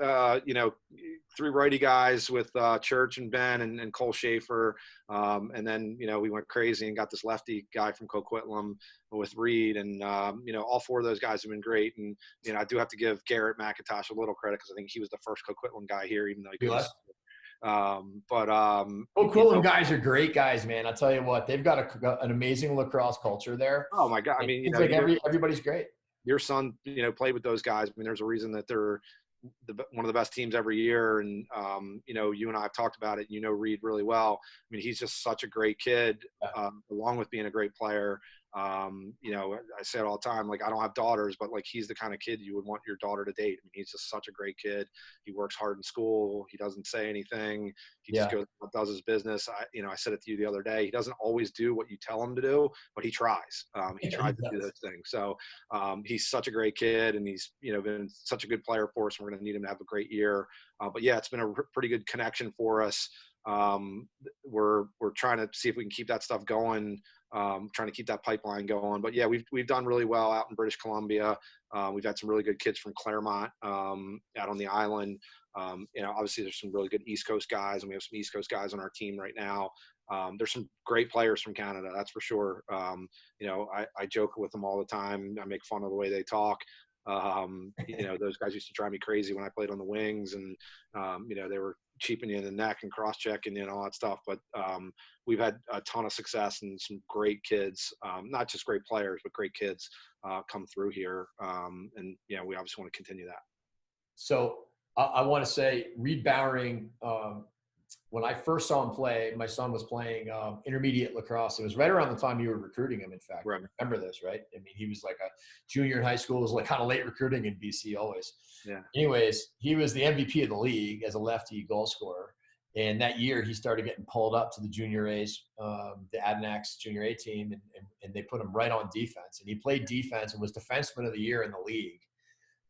guys with Church and Ben and Cole Schaefer. And then, we went crazy and got this lefty guy from Coquitlam with Reed. And, all 4 of those guys have been great. And, I do have to give Garrett McIntosh a little credit because I think he was the first Coquitlam guy here, even though he was. Coquitlam guys are great guys, man. I'll tell you what, they've got an amazing lacrosse culture there. Oh my God. I mean, everybody's great. Your son, played with those guys. I mean, there's a reason that they're one of the best teams every year. And, you and I have talked about it. Reed really well. I mean, he's just such a great kid, along with being a great player. I say it all the time, like, I don't have daughters, but like, he's the kind of kid you would want your daughter to date. I mean, he's just such a great kid. He works hard in school. He doesn't say anything. He just goes and does his business. I said it to you the other day. He doesn't always do what you tell him to do, but he tries. He tries to do those things. So he's such a great kid, and he's, been such a good player for us. And we're going to need him to have a great year. But yeah, it's been a pretty good connection for us. We're trying to see if we can keep that stuff going. trying to keep that pipeline going. But yeah, we've done really well out in British Columbia. We've had some really good kids from Claremont out on the island. Obviously there's some really good East Coast guys, and we have some East Coast guys on our team right now. There's some great players from Canada, that's for sure. I joke with them all the time. I make fun of the way they talk. Those guys used to drive me crazy when I played on the wings, and they were cheaping you in the neck and cross-checking you and all that stuff. But we've had a ton of success and some great kids, not just great players, but great kids come through here. We obviously want to continue that. So I want to say Reed Bowering, when I first saw him play, my son was playing intermediate lacrosse. It was right around the time you were recruiting him, in fact. Right. Remember this, right? I mean, he was like a junior in high school. It was like kind of late recruiting in BC always. Yeah. Anyways, he was the MVP of the league as a lefty goal scorer. And that year he started getting pulled up to the junior A's, the Adanax junior A team, and they put him right on defense. And he played defense and was defenseman of the year in the league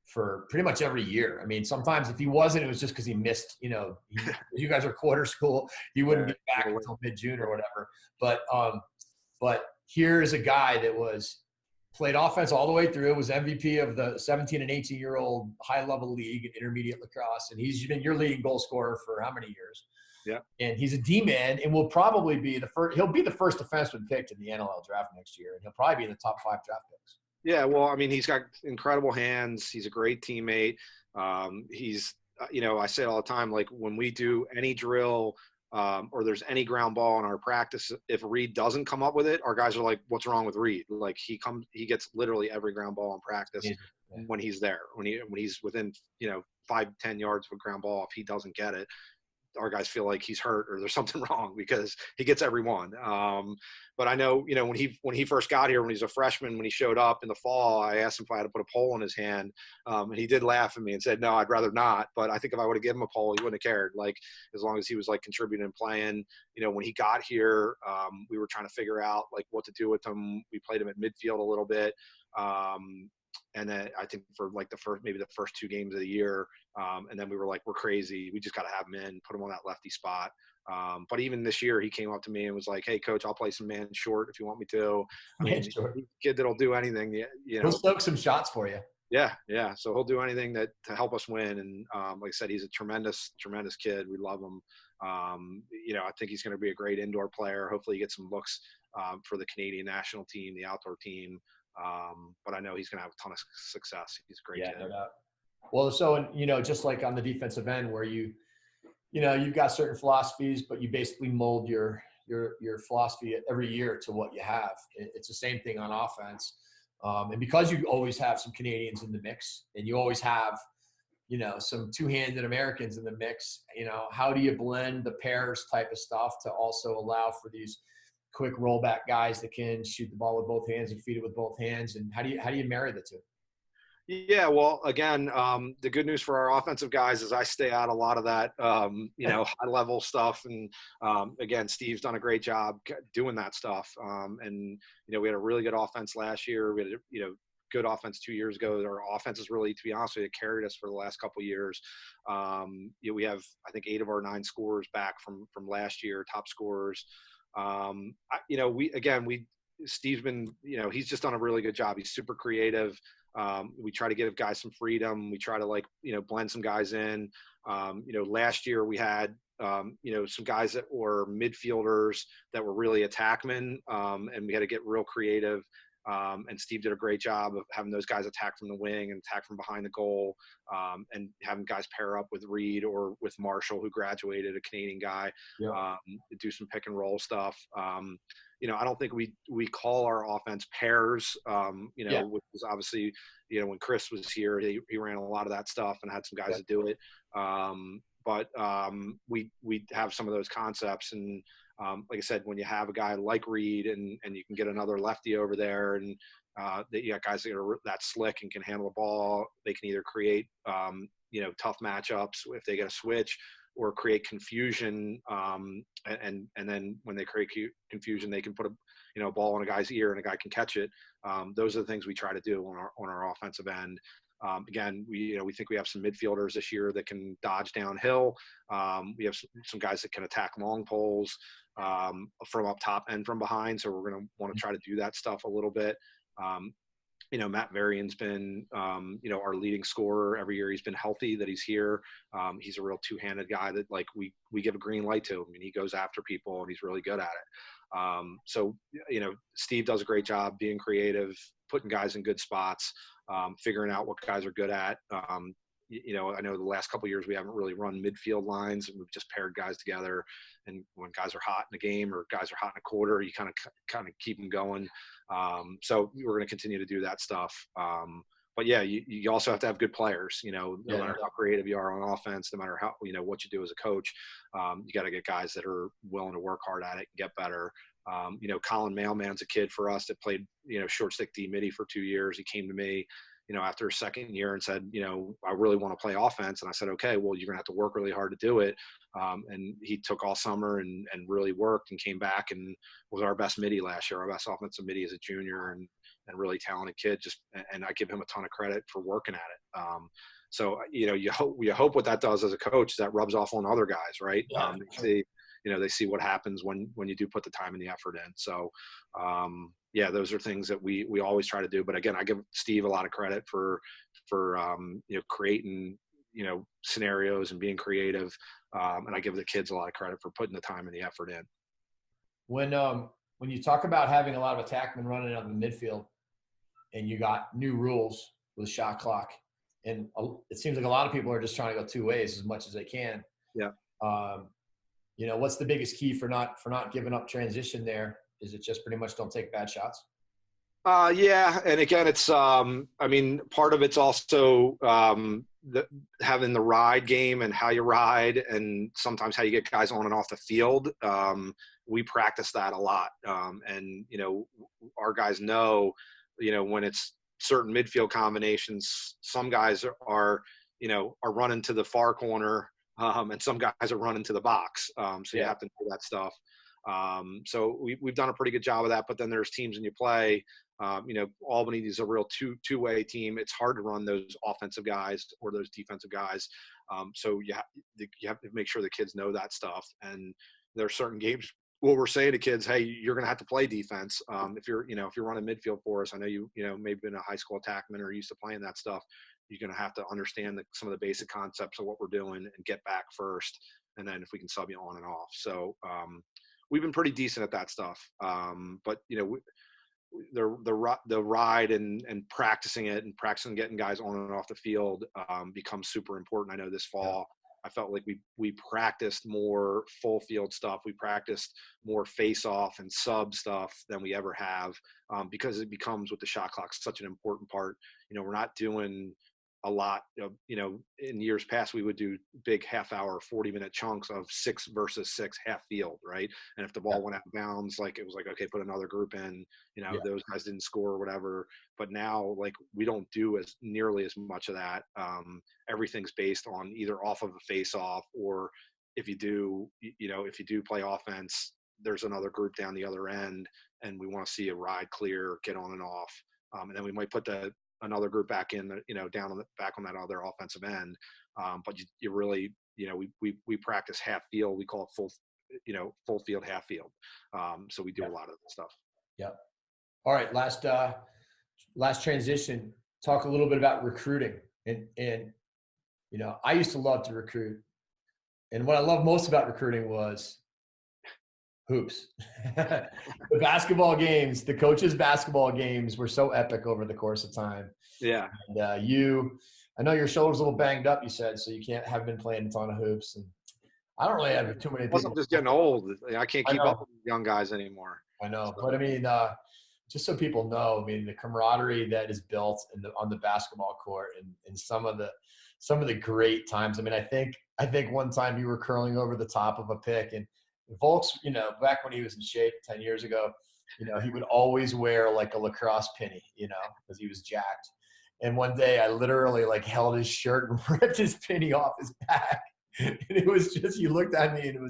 for pretty much every year. I mean, sometimes if he wasn't, it was just because he missed, you guys are quarter school, he wouldn't get back until mid-June or whatever. But here's a guy that played offense all the way through, was MVP of the 17 and 18-year-old high-level league in intermediate lacrosse, and he's been your leading goal scorer for how many years? Yeah. And he's a D-man, and will probably be he'll be the first defenseman picked in the NLL draft next year, and he'll probably be in the top 5 draft picks. Yeah, well, I mean, he's got incredible hands. He's a great teammate. He's, I say it all the time, like when we do any drill or there's any ground ball in our practice, if Reed doesn't come up with it, our guys are like, what's wrong with Reed? Like he gets literally every ground ball in practice when he's there, when he's within, 5-10 yards of a ground ball. If he doesn't get it, our guys feel like he's hurt or there's something wrong because he gets every one. But I know, when he first got here, when he was a freshman, when he showed up in the fall, I asked him if I had to put a pole in his hand. And he did laugh at me and said, no, I'd rather not. But I think if I would have given him a pole, he wouldn't have cared. Like, as long as he was like contributing and playing, when he got here, we were trying to figure out like what to do with him. We played him at midfield a little bit. And then I think for like the first 2 games of the year. And then we were like, we're crazy. We just got to have him in, put him on that lefty spot. But even this year, he came up to me and was like, hey, coach, I'll play some man short if you want me to. I mean, he's a kid that'll do anything. He'll soak some shots for you. Yeah. So he'll do anything to help us win. And like I said, he's a tremendous, tremendous kid. We love him. I think he's going to be a great indoor player. Hopefully he gets some looks for the Canadian national team, the outdoor team. But I know he's going to have a ton of success. He's a great kid. No doubt. Well, so, just like on the defensive end where you've got certain philosophies, but you basically mold your philosophy every year to what you have. It's the same thing on offense. And because you always have some Canadians in the mix and you always have, some two-handed Americans in the mix, how do you blend the pairs type of stuff to also allow for these quick rollback guys that can shoot the ball with both hands and feed it with both hands? And how do you marry the two? Yeah, well, again, the good news for our offensive guys is I stay out a lot of that, high level stuff. And again, Steve's done a great job doing that stuff. And we had a really good offense last year. We had good offense 2 years ago. Our offense is really, to be honest with you, carried us for the last couple of years. We have, I think, 8 of our 9 scorers back from last year, top scorers. Steve's been, he's just done a really good job. He's super creative. We try to give guys some freedom. We try to blend some guys in. Last year we had, some guys that were midfielders that were really attackmen. And we had to get real creative. And Steve did a great job of having those guys attack from the wing and attack from behind the goal, and having guys pair up with Reed or with Marshall, who graduated, a Canadian guy, do some pick and roll stuff. I don't think we call our offense pairs, which was obviously, when Chris was here, he ran a lot of that stuff and had some guys that do it. But we have some of those concepts. And like I said, when you have a guy like Reed and you can get another lefty over there, and you got guys that are that slick and can handle the ball, they can either create, tough matchups if they get a switch, or create confusion. And then when they create confusion, they can put a ball in a guy's ear and a guy can catch it. Those are the things we try to do on our offensive end. Again, we think we have some midfielders this year that can dodge downhill. We have some guys that can attack long poles from up top and from behind. So we're going to want to try to do that stuff a little bit. Matt Varian's been, our leading scorer every year. He's been healthy that he's here. He's a real two-handed guy that we give a green light to him, and he goes after people and he's really good at it. So Steve does a great job being creative, putting guys in good spots, figuring out what guys are good at. I know the last couple of years we haven't really run midfield lines, and we've just paired guys together. And when guys are hot in a game or guys are hot in a quarter, you kind of keep them going. So we're going to continue to do that stuff. But yeah, you also have to have good players. No matter how creative you are on offense, no matter how what you do as a coach, you got to get guys that are willing to work hard at it and get better. Colin Mailman's a kid for us that played short stick D midi for 2 years. He came to me after his second year and said, I really want to play offense. And I said, okay, well, you're gonna have to work really hard to do it. And he took all summer and really worked and came back and was our best midi last year, our best offensive midi as a junior, and really talented kid. And I give him a ton of credit for working at it. So, you hope what that does as a coach is that rubs off on other guys, right? Yeah, they see what happens when you do put the time and the effort in. So, those are things that we always try to do. But again, I give Steve a lot of credit for creating, scenarios and being creative. And I give the kids a lot of credit for putting the time and the effort in. When you talk about having a lot of attackmen running out in the midfield and you got new rules with shot clock, and it seems like a lot of people are just trying to go two ways as much as they can. Yeah. What's the biggest key for not giving up transition there? Is it just pretty much don't take bad shots? Yeah. And again, it's, part of it's also having the ride game and how you ride and sometimes how you get guys on and off the field. We practice that a lot. And our guys know, when it's certain midfield combinations, some guys are running to the far corner, and some guys are running to the box. So you have to know that stuff. So we've done a pretty good job of that, but then there's teams in you play, Albany is a real two-way team. It's hard to run those offensive guys or those defensive guys. So you have to make sure the kids know that stuff. And there are certain games where we're saying to kids, hey, you're going to have to play defense. If you're running midfield for us, I know maybe been a high school attackman or used to playing that stuff. You're going to have to understand some of the basic concepts of what we're doing and get back first. And then if we can sub you on and off. So, we've been pretty decent at that stuff. But the ride and practicing it and practicing getting guys on and off the field becomes super important. I know this fall I felt like we practiced more full field stuff. We practiced more face off and sub stuff than we ever have, because it becomes with the shot clock such an important part. We're not doing a lot of, in years past, we would do big half-hour, 40-minute chunks of 6 versus 6 half field, right? And if the ball went out of bounds, it was like, okay, put another group in, those guys didn't score or whatever. But now, we don't do nearly as much of that. Everything's based on either off of a face-off, or if you do play offense, there's another group down the other end, and we want to see a ride clear, get on and off. And then we might put another group back in, down back on that other offensive end. But you really, we practice half field. We call it full field, half field. So we do a lot of that stuff. Yep. All right. Last transition, talk a little bit about recruiting. And I used to love to recruit. And what I loved most about recruiting was hoops. The basketball games, the coaches' basketball games were so epic over the course of time. Yeah. And I know your shoulder's a little banged up, you said, so you have been playing a ton of hoops. And I don't really have too many people. I'm just getting old. I can't keep up with young guys anymore. I know. So. But just so people know, the camaraderie that is built on the basketball court and some of the great times. I think one time you were curling over the top of a pick, and Voelks, back when he was in shape 10 years ago, he would always wear a lacrosse penny, because he was jacked. And one day I literally held his shirt and ripped his penny off his back. And it was just, you looked at me and it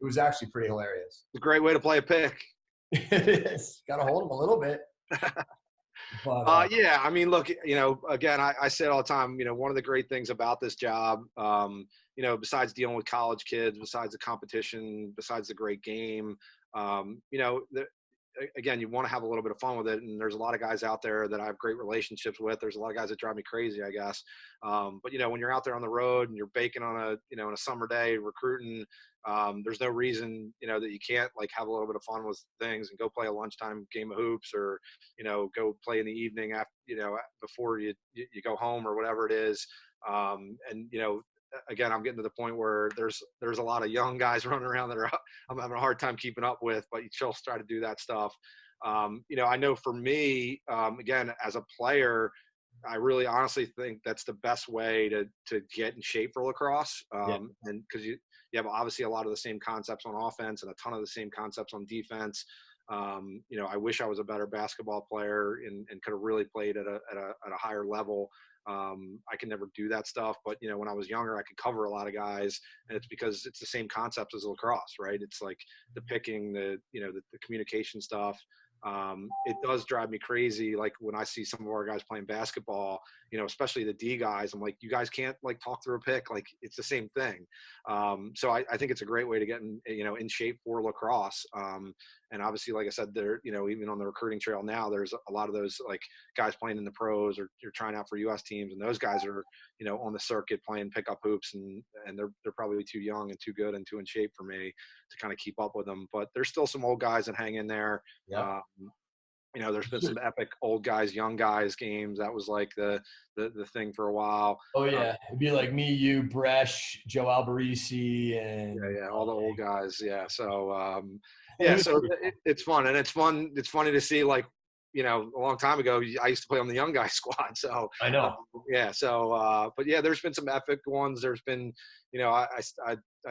was actually pretty hilarious. It's a great way to play a pick. It is. Got to hold them a little bit. But, yeah, I mean, look, again, I say it all the time, one of the great things about this job, besides dealing with college kids, besides the competition, besides the great game, again, you want to have a little bit of fun with it. And there's a lot of guys out there that I have great relationships with. There's a lot of guys that drive me crazy, I guess. But when you're out there on the road and you're baking on on a summer day recruiting, there's no reason, that you can't like have a little bit of fun with things and go play a lunchtime game of hoops or, go play in the evening after, before you go home or whatever it is. Again, I'm getting to the point where there's a lot of young guys running around that I'm having a hard time keeping up with, but you still try to do that stuff. I know for me, again, as a player, I really honestly think that's the best way to get in shape for lacrosse. And because you have obviously a lot of the same concepts on offense and a ton of the same concepts on defense. I wish I was a better basketball player and could have really played at a higher level. I can never do that stuff, but when I was younger, I could cover a lot of guys, and it's because it's the same concept as lacrosse, right? It's like the picking, the communication stuff. It does drive me crazy. Like when I see some of our guys playing basketball, especially the D guys, I'm like, you guys can't like talk through a pick. Like it's the same thing. So I think it's a great way to get in shape for lacrosse. And obviously, like I said, there, even on the recruiting trail now, there's a lot of those like guys playing in the pros or you're trying out for U.S. teams, and those guys are, on the circuit playing pickup hoops, and they're probably too young and too good and too in shape for me to kind of keep up with them. But there's still some old guys that hang in there. yeah. There's been some epic old guys, young guys games. That was like the thing for a while. Oh yeah, it'd be like me, you, Bresh, Joe Alberici, and all the old guys. Yeah, so so it's fun, and it's fun. It's funny to see, like, a long time ago, I used to play on the young guy squad. So I know. But yeah, there's been some epic ones. There's been, I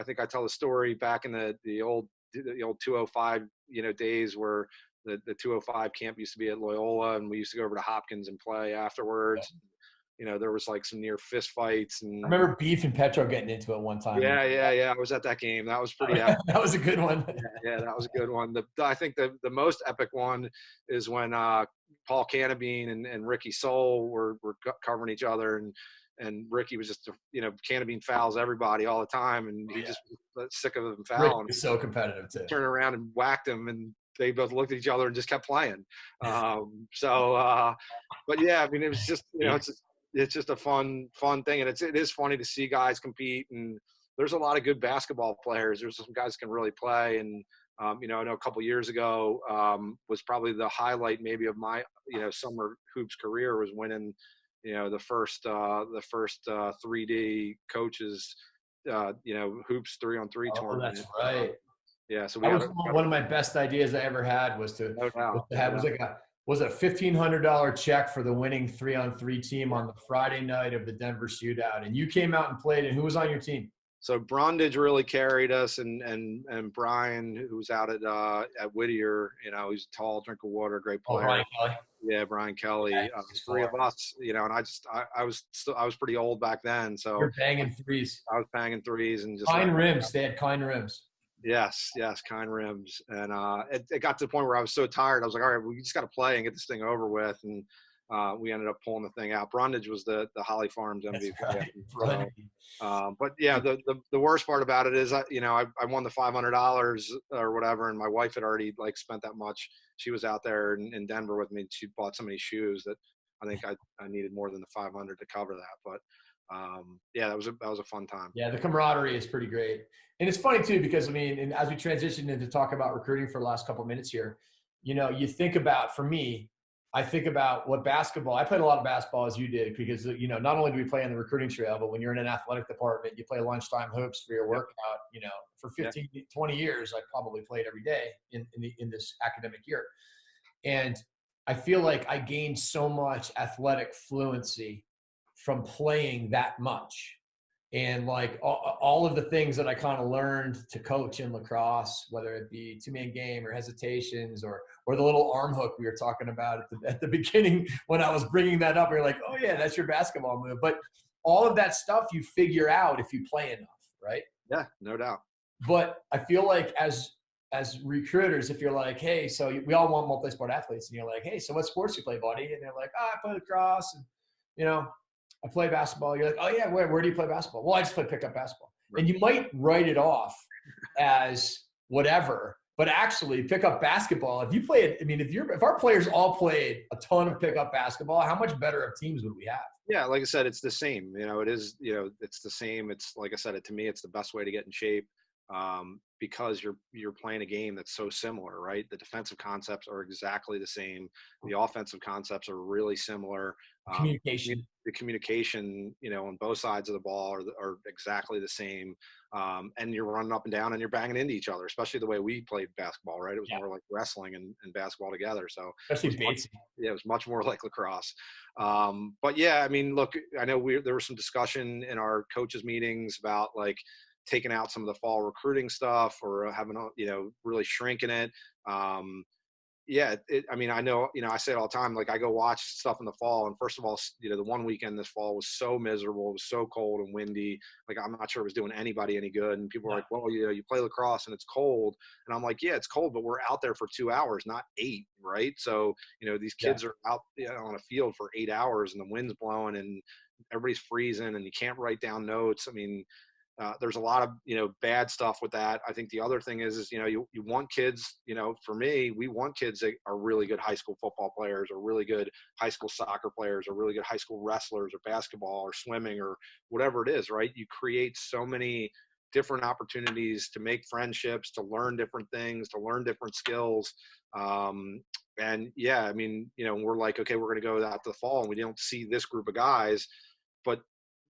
think I tell the story back in the old 205 days where the 205 camp used to be at Loyola, and we used to go over to Hopkins and play afterwards. Yeah. There was like some near fist fights, and I remember Beef and Petro getting into it one time. Yeah. I was at that game. That was pretty epic. That was a good one. Yeah, that was a good one. I think the most epic one is when Paul Canabine and Ricky Soul were covering each other, and Ricky was just, Canabine fouls everybody all the time, and he just was sick of him fouling. Rick is so competitive too. Turned around and whacked him, and they both looked at each other and just kept playing. But yeah, I mean, it was just, it's just a fun thing. And it is funny to see guys compete, and there's a lot of good basketball players. There's some guys who can really play. And, I know a couple years ago was probably the highlight maybe of my, summer hoops career was winning, the first 3D coaches, hoops 3-on-3 tournament. That's right. Yeah, so that was one of my best ideas I ever had was to have was a $1,500 check for the winning 3-on-3 team on the Friday night of the Denver shootout, and you came out and played. And who was on your team? So Brundage really carried us, and Brian, who's out at Whittier, he's a tall drink of water, great player. Brian Kelly. Yeah, Brian Kelly. Three of us, and I was pretty old back then, so you're banging threes. I was banging threes and just kind rims. They had kind rims. Yes, kind rims. And it got to the point where I was so tired. I was like, all right, we just got to play and get this thing over with. And we ended up pulling the thing out. Brundage was the Holly Farms MVP. Right. But yeah, the worst part about it is, I won the $500 or whatever, and my wife had already like spent that much. She was out there in Denver with me. She bought so many shoes that I think I needed more than the 500 to cover that. But yeah, that was a fun time. Yeah, the camaraderie is pretty great. And it's funny too, because I mean, and as we transition into talk about recruiting for the last couple of minutes here, you think about, for me, I think about what basketball, I played a lot of basketball as you did, because, not only do we play on the recruiting trail, but when you're in an athletic department, you play lunchtime hoops for your workout, for 15, 20 years, I probably played every day in this academic year. And I feel like I gained so much athletic fluency from playing that much. And like all of the things that I kind of learned to coach in lacrosse, whether it be two-man game or hesitations or the little arm hook we were talking about at the beginning when I was bringing that up, you're like, oh yeah, that's your basketball move. But all of that stuff you figure out if you play enough. right? Yeah, no doubt. But I feel like as recruiters, if you're like, hey, so we all want multi-sport athletes, and you're like, hey, so what sports do you play, buddy? And they're like, oh, I play lacrosse, and I play basketball. You're like, oh yeah, where do you play basketball? Well, I just play pickup basketball. Right. And you might write it off as whatever, but actually pickup basketball, if you play it, I mean, if our players all played a ton of pickup basketball, how much better of teams would we have? Yeah, like I said, it's the same. It is. It's the same. It's like I said, to me, it's the best way to get in shape, because you're playing a game that's so similar, right? The defensive concepts are exactly the same. The offensive concepts are really similar. Communication. The communication, on both sides of the ball are exactly the same. And you're running up and down and you're banging into each other, especially the way we played basketball, right? It was more like wrestling and basketball together. So especially it was much more like lacrosse. But yeah, I mean, look, I know there was some discussion in our coaches meetings about like taking out some of the fall recruiting stuff or having, really shrinking it. I mean, I know, I say it all the time, like I go watch stuff in the fall, and first of all, the one weekend this fall was so miserable. It was so cold and windy. Like, I'm not sure it was doing anybody any good. And people were like, well, you play lacrosse and it's cold. And I'm like, yeah, it's cold, but we're out there for 2 hours, not 8. Right. So, these kids are out on a field for 8 hours and the wind's blowing and everybody's freezing and you can't write down notes. I mean, there's a lot of, bad stuff with that. I think the other thing is you want kids, for me, we want kids that are really good high school football players or really good high school soccer players or really good high school wrestlers or basketball or swimming or whatever it is, right? You create so many different opportunities to make friendships, to learn different things, to learn different skills. And yeah, I mean, we're like, okay, we're going to go out to the fall and we don't see this group of guys, but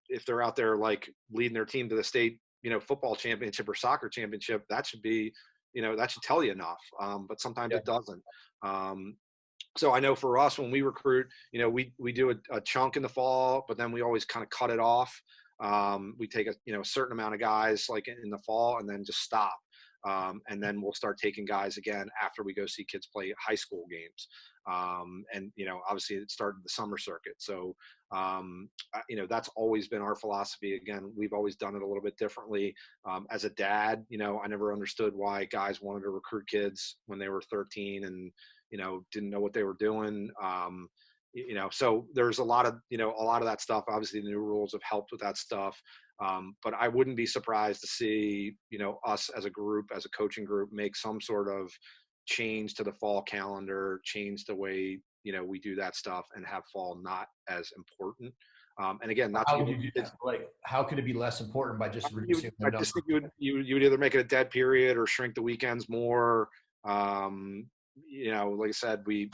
if they're out there like leading their team to the state, football championship or soccer championship, that should be, that should tell you enough. But sometimes it doesn't. So I know for us, when we recruit, we do a chunk in the fall, but then we always kind of cut it off. We take a certain amount of guys like in the fall and then just stop. And then we'll start taking guys again after we go see kids play high school games. And, obviously it started the summer circuit. So, that's always been our philosophy. Again, we've always done it a little bit differently. As a dad, I never understood why guys wanted to recruit kids when they were 13 and, didn't know what they were doing. So there's a lot of that stuff. Obviously the new rules have helped with that stuff. But I wouldn't be surprised to see, us as a group, as a coaching group, make some sort of change to the fall calendar, change the way, we do that stuff and have fall not as important. And again, not how would you do that? Like, how could it be less important by just reducing the number? I just think you would either make it a dead period or shrink the weekends more. Like I said, we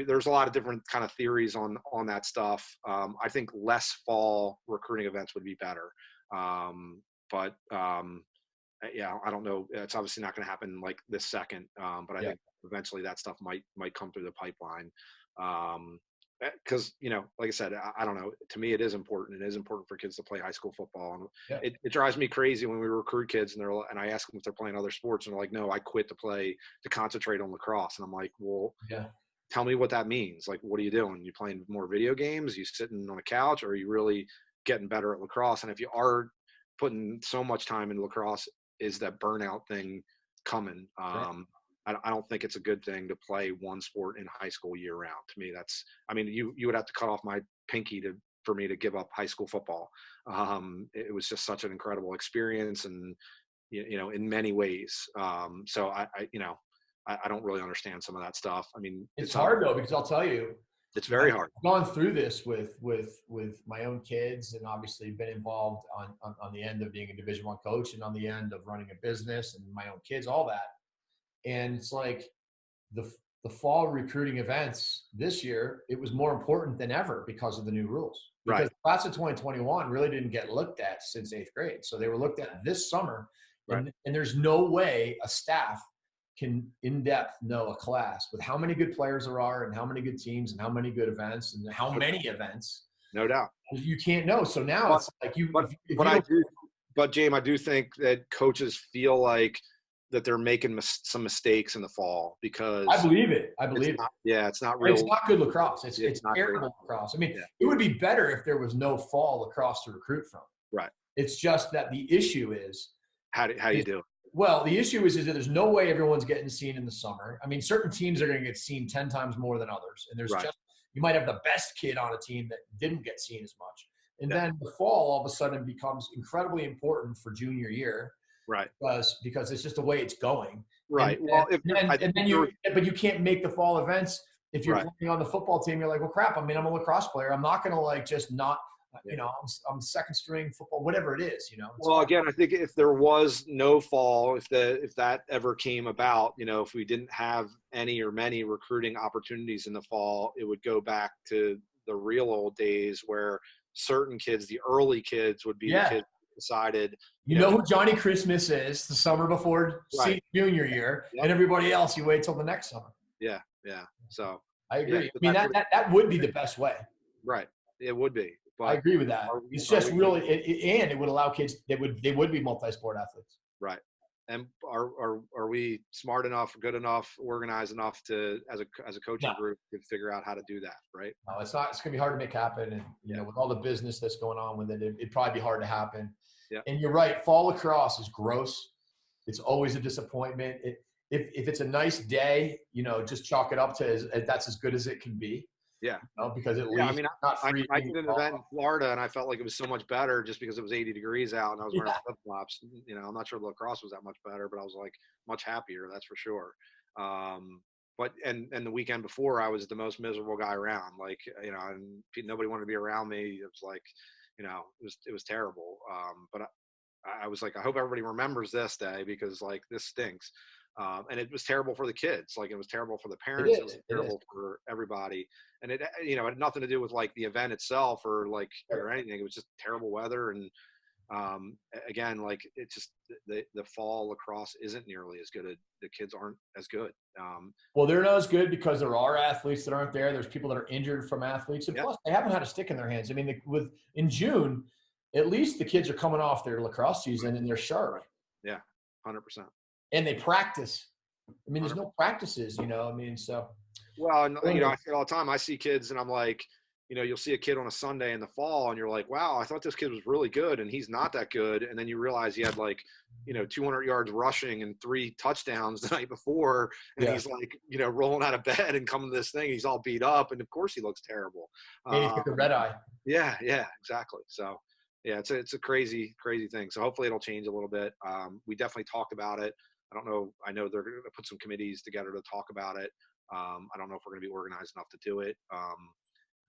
there's a lot of different kind of theories on that stuff. I think less fall recruiting events would be better. But I don't know. It's obviously not going to happen like this second. But I think eventually that stuff might come through the pipeline. Because, like I said, I don't know. To me, it is important. It is important for kids to play high school football. And it drives me crazy when we recruit kids and I ask them if they're playing other sports and they're like, no, I quit to concentrate on lacrosse. And I'm like, well, tell me what that means. Like, what are you doing? You playing more video games? You sitting on a couch? Or are you really getting better at lacrosse? And if you are putting so much time in lacrosse, is that burnout thing coming? I don't think it's a good thing to play one sport in high school year round. To me, you would have to cut off my pinky for me to give up high school football. It was just such an incredible experience and, in many ways. So I don't really understand some of that stuff. I mean, it's hard though, because I'll tell you, it's very hard. I've gone through this with my own kids, and obviously been involved on the end of being a Division I coach and on the end of running a business and my own kids, all that. And it's like the fall recruiting events this year, it was more important than ever because of the new rules. Because the class of 2021 really didn't get looked at since 8th grade. So they were looked at this summer. And there's no way a staff can in-depth know a class with how many good players there are and how many good teams and how many good events and how many events. No doubt. You can't know. So now it's like But James, I do think that coaches feel like that they're making some mistakes in the fall because I believe it. It's not real. It's not good lacrosse. It's terrible lacrosse. I mean, it would be better if there was no fall lacrosse to recruit from. Right. It's just that the issue is how you do it. Well, the issue is that there's no way everyone's getting seen in the summer. I mean, certain teams are going to get seen 10 times more than others. And there's just, you might have the best kid on a team that didn't get seen as much. And then the fall all of a sudden becomes incredibly important for junior year. Right. Because it's just the way it's going. Right. But you can't make the fall events if you're playing on the football team. You're like, well, crap. I mean, I'm a lacrosse player. I'm not going to like just not. You know, I'm second string football, whatever it is, you know. Well, again, I think if there was no fall, if that ever came about, you know, if we didn't have any or many recruiting opportunities in the fall, it would go back to the real old days where certain kids, the early kids, would be the kids who decided. You know who Johnny Christmas is the summer before junior year, and everybody else, you wait till the next summer. Yeah. So I agree. I mean, that would be the best way. Right. It would be. But I agree with that. It's just really, and it would allow kids, they would be multi-sport athletes. Right. And are we smart enough, good enough, organized enough to, as a coaching group, to figure out how to do that? Right. No, it's not. It's going to be hard to make happen. And, you know, with all the business that's going on with it, it'd probably be hard to happen. Yeah. And you're right. Fall lacrosse is gross. It's always a disappointment. If it's a nice day, you know, just chalk it up to that's as good as it can be. Yeah. You know, because at least I mean, I did an event in Florida and I felt like it was so much better just because it was 80 degrees out and I was wearing flip-flops. You know, I'm not sure lacrosse was that much better, but I was like much happier, that's for sure. But the weekend before I was the most miserable guy around. Like, you know, and nobody wanted to be around me. It was like, you know, it was terrible. But I was like, I hope everybody remembers this day because like this stinks. And it was terrible for the kids. Like it was terrible for the parents. It was terrible for everybody. And it, you know, it had nothing to do with like the event itself or anything. It was just terrible weather. And again, like it's just the fall lacrosse isn't nearly as good. The kids aren't as good. Well, they're not as good because there are athletes that aren't there. There's people that are injured from athletes. And plus they haven't had a stick in their hands. I mean, in June, at least the kids are coming off their lacrosse season and they're sharp. Yeah, 100%. And they practice. I mean, there's no practices, you know. I mean, so. Well, and, you know, I see it all the time. I see kids, and I'm like, you know, you'll see a kid on a Sunday in the fall, and you're like, wow, I thought this kid was really good, and he's not that good. And then you realize he had like, you know, 200 yards rushing and 3 touchdowns the night before, and he's like, you know, rolling out of bed and coming to this thing. He's all beat up, and of course he looks terrible. And he's got the red eye. Yeah, exactly. So. Yeah, it's a crazy thing. So hopefully it'll change a little bit. We definitely talked about it. I don't know. I know they're going to put some committees together to talk about it. I don't know if we're going to be organized enough to do it.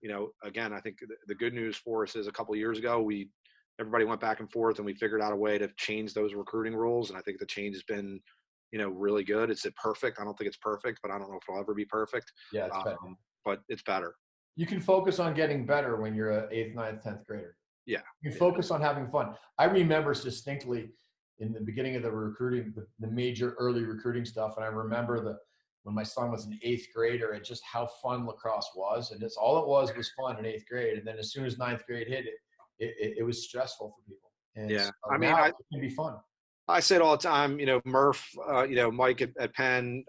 You know, again, I think the good news for us is a couple of years ago, everybody went back and forth and we figured out a way to change those recruiting rules. And I think the change has been, you know, really good. Is it perfect? I don't think it's perfect, but I don't know if it'll ever be perfect. Yeah, it's better. But it's better. You can focus on getting better when you're an 8th, 9th, 10th grader. Yeah. You focus on having fun. I remember distinctly in the beginning of the recruiting, the major early recruiting stuff. And I remember when my son was an 8th grader and just how fun lacrosse was. And it's all it was fun in 8th grade. And then as soon as 9th grade hit, it was stressful for people. And yeah. I mean, it can be fun. I say it all the time, you know, Murph, you know, Mike at Penn,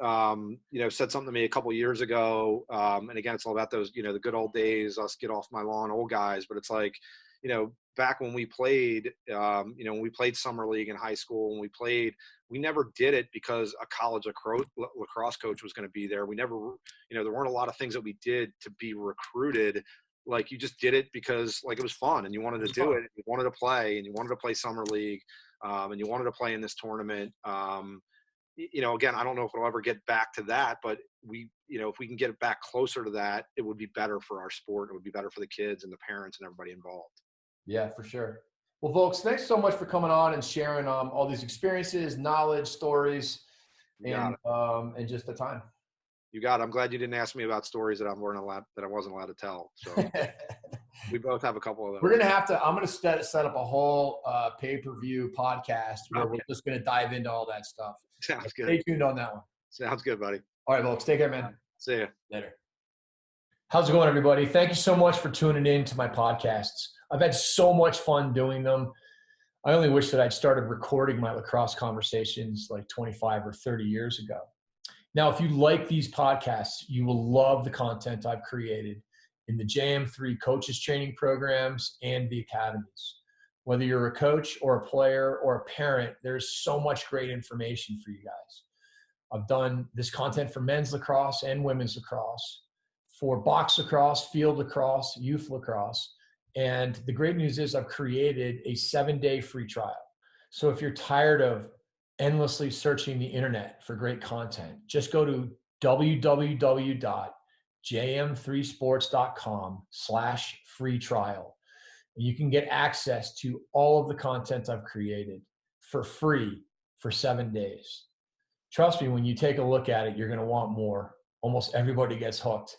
you know, said something to me a couple of years ago. And again, it's all about those, you know, the good old days, us get off my lawn old guys. But it's like, you know, back when we played, you know, when we played summer league in high school, we never did it because a college lacrosse coach was going to be there. We never, you know, there weren't a lot of things that we did to be recruited. Like you just did it because like it was fun and you wanted to do it. You wanted to play and you wanted to play summer league and you wanted to play in this tournament. You know, again, I don't know if it'll ever get back to that, but you know, if we can get it back closer to that, it would be better for our sport. It would be better for the kids and the parents and everybody involved. Yeah, for sure. Well, folks, thanks so much for coming on and sharing all these experiences, knowledge, stories, and just the time. You got it. I'm glad you didn't ask me about stories that I wasn't allowed to tell. So we both have a couple of those. I'm going to set up a whole pay-per-view podcast where we're just going to dive into all that stuff. Sounds good. Stay tuned on that one. Sounds good, buddy. All right, folks. Take care, man. See ya. Later. How's it going, everybody? Thank you so much for tuning in to my podcasts. I've had so much fun doing them. I only wish that I'd started recording my lacrosse conversations like 25 or 30 years ago. Now, if you like these podcasts, you will love the content I've created in the JM3 coaches training programs and the academies. Whether you're a coach or a player or a parent, there's so much great information for you guys. I've done this content for men's lacrosse and women's lacrosse, for box lacrosse, field lacrosse, youth lacrosse. And the great news is I've created a 7-day free trial. So if you're tired of endlessly searching the internet for great content, just go to www.jm3sports.com/free trial. And you can get access to all of the content I've created for free for 7 days. Trust me, when you take a look at it, you're going to want more. Almost everybody gets hooked.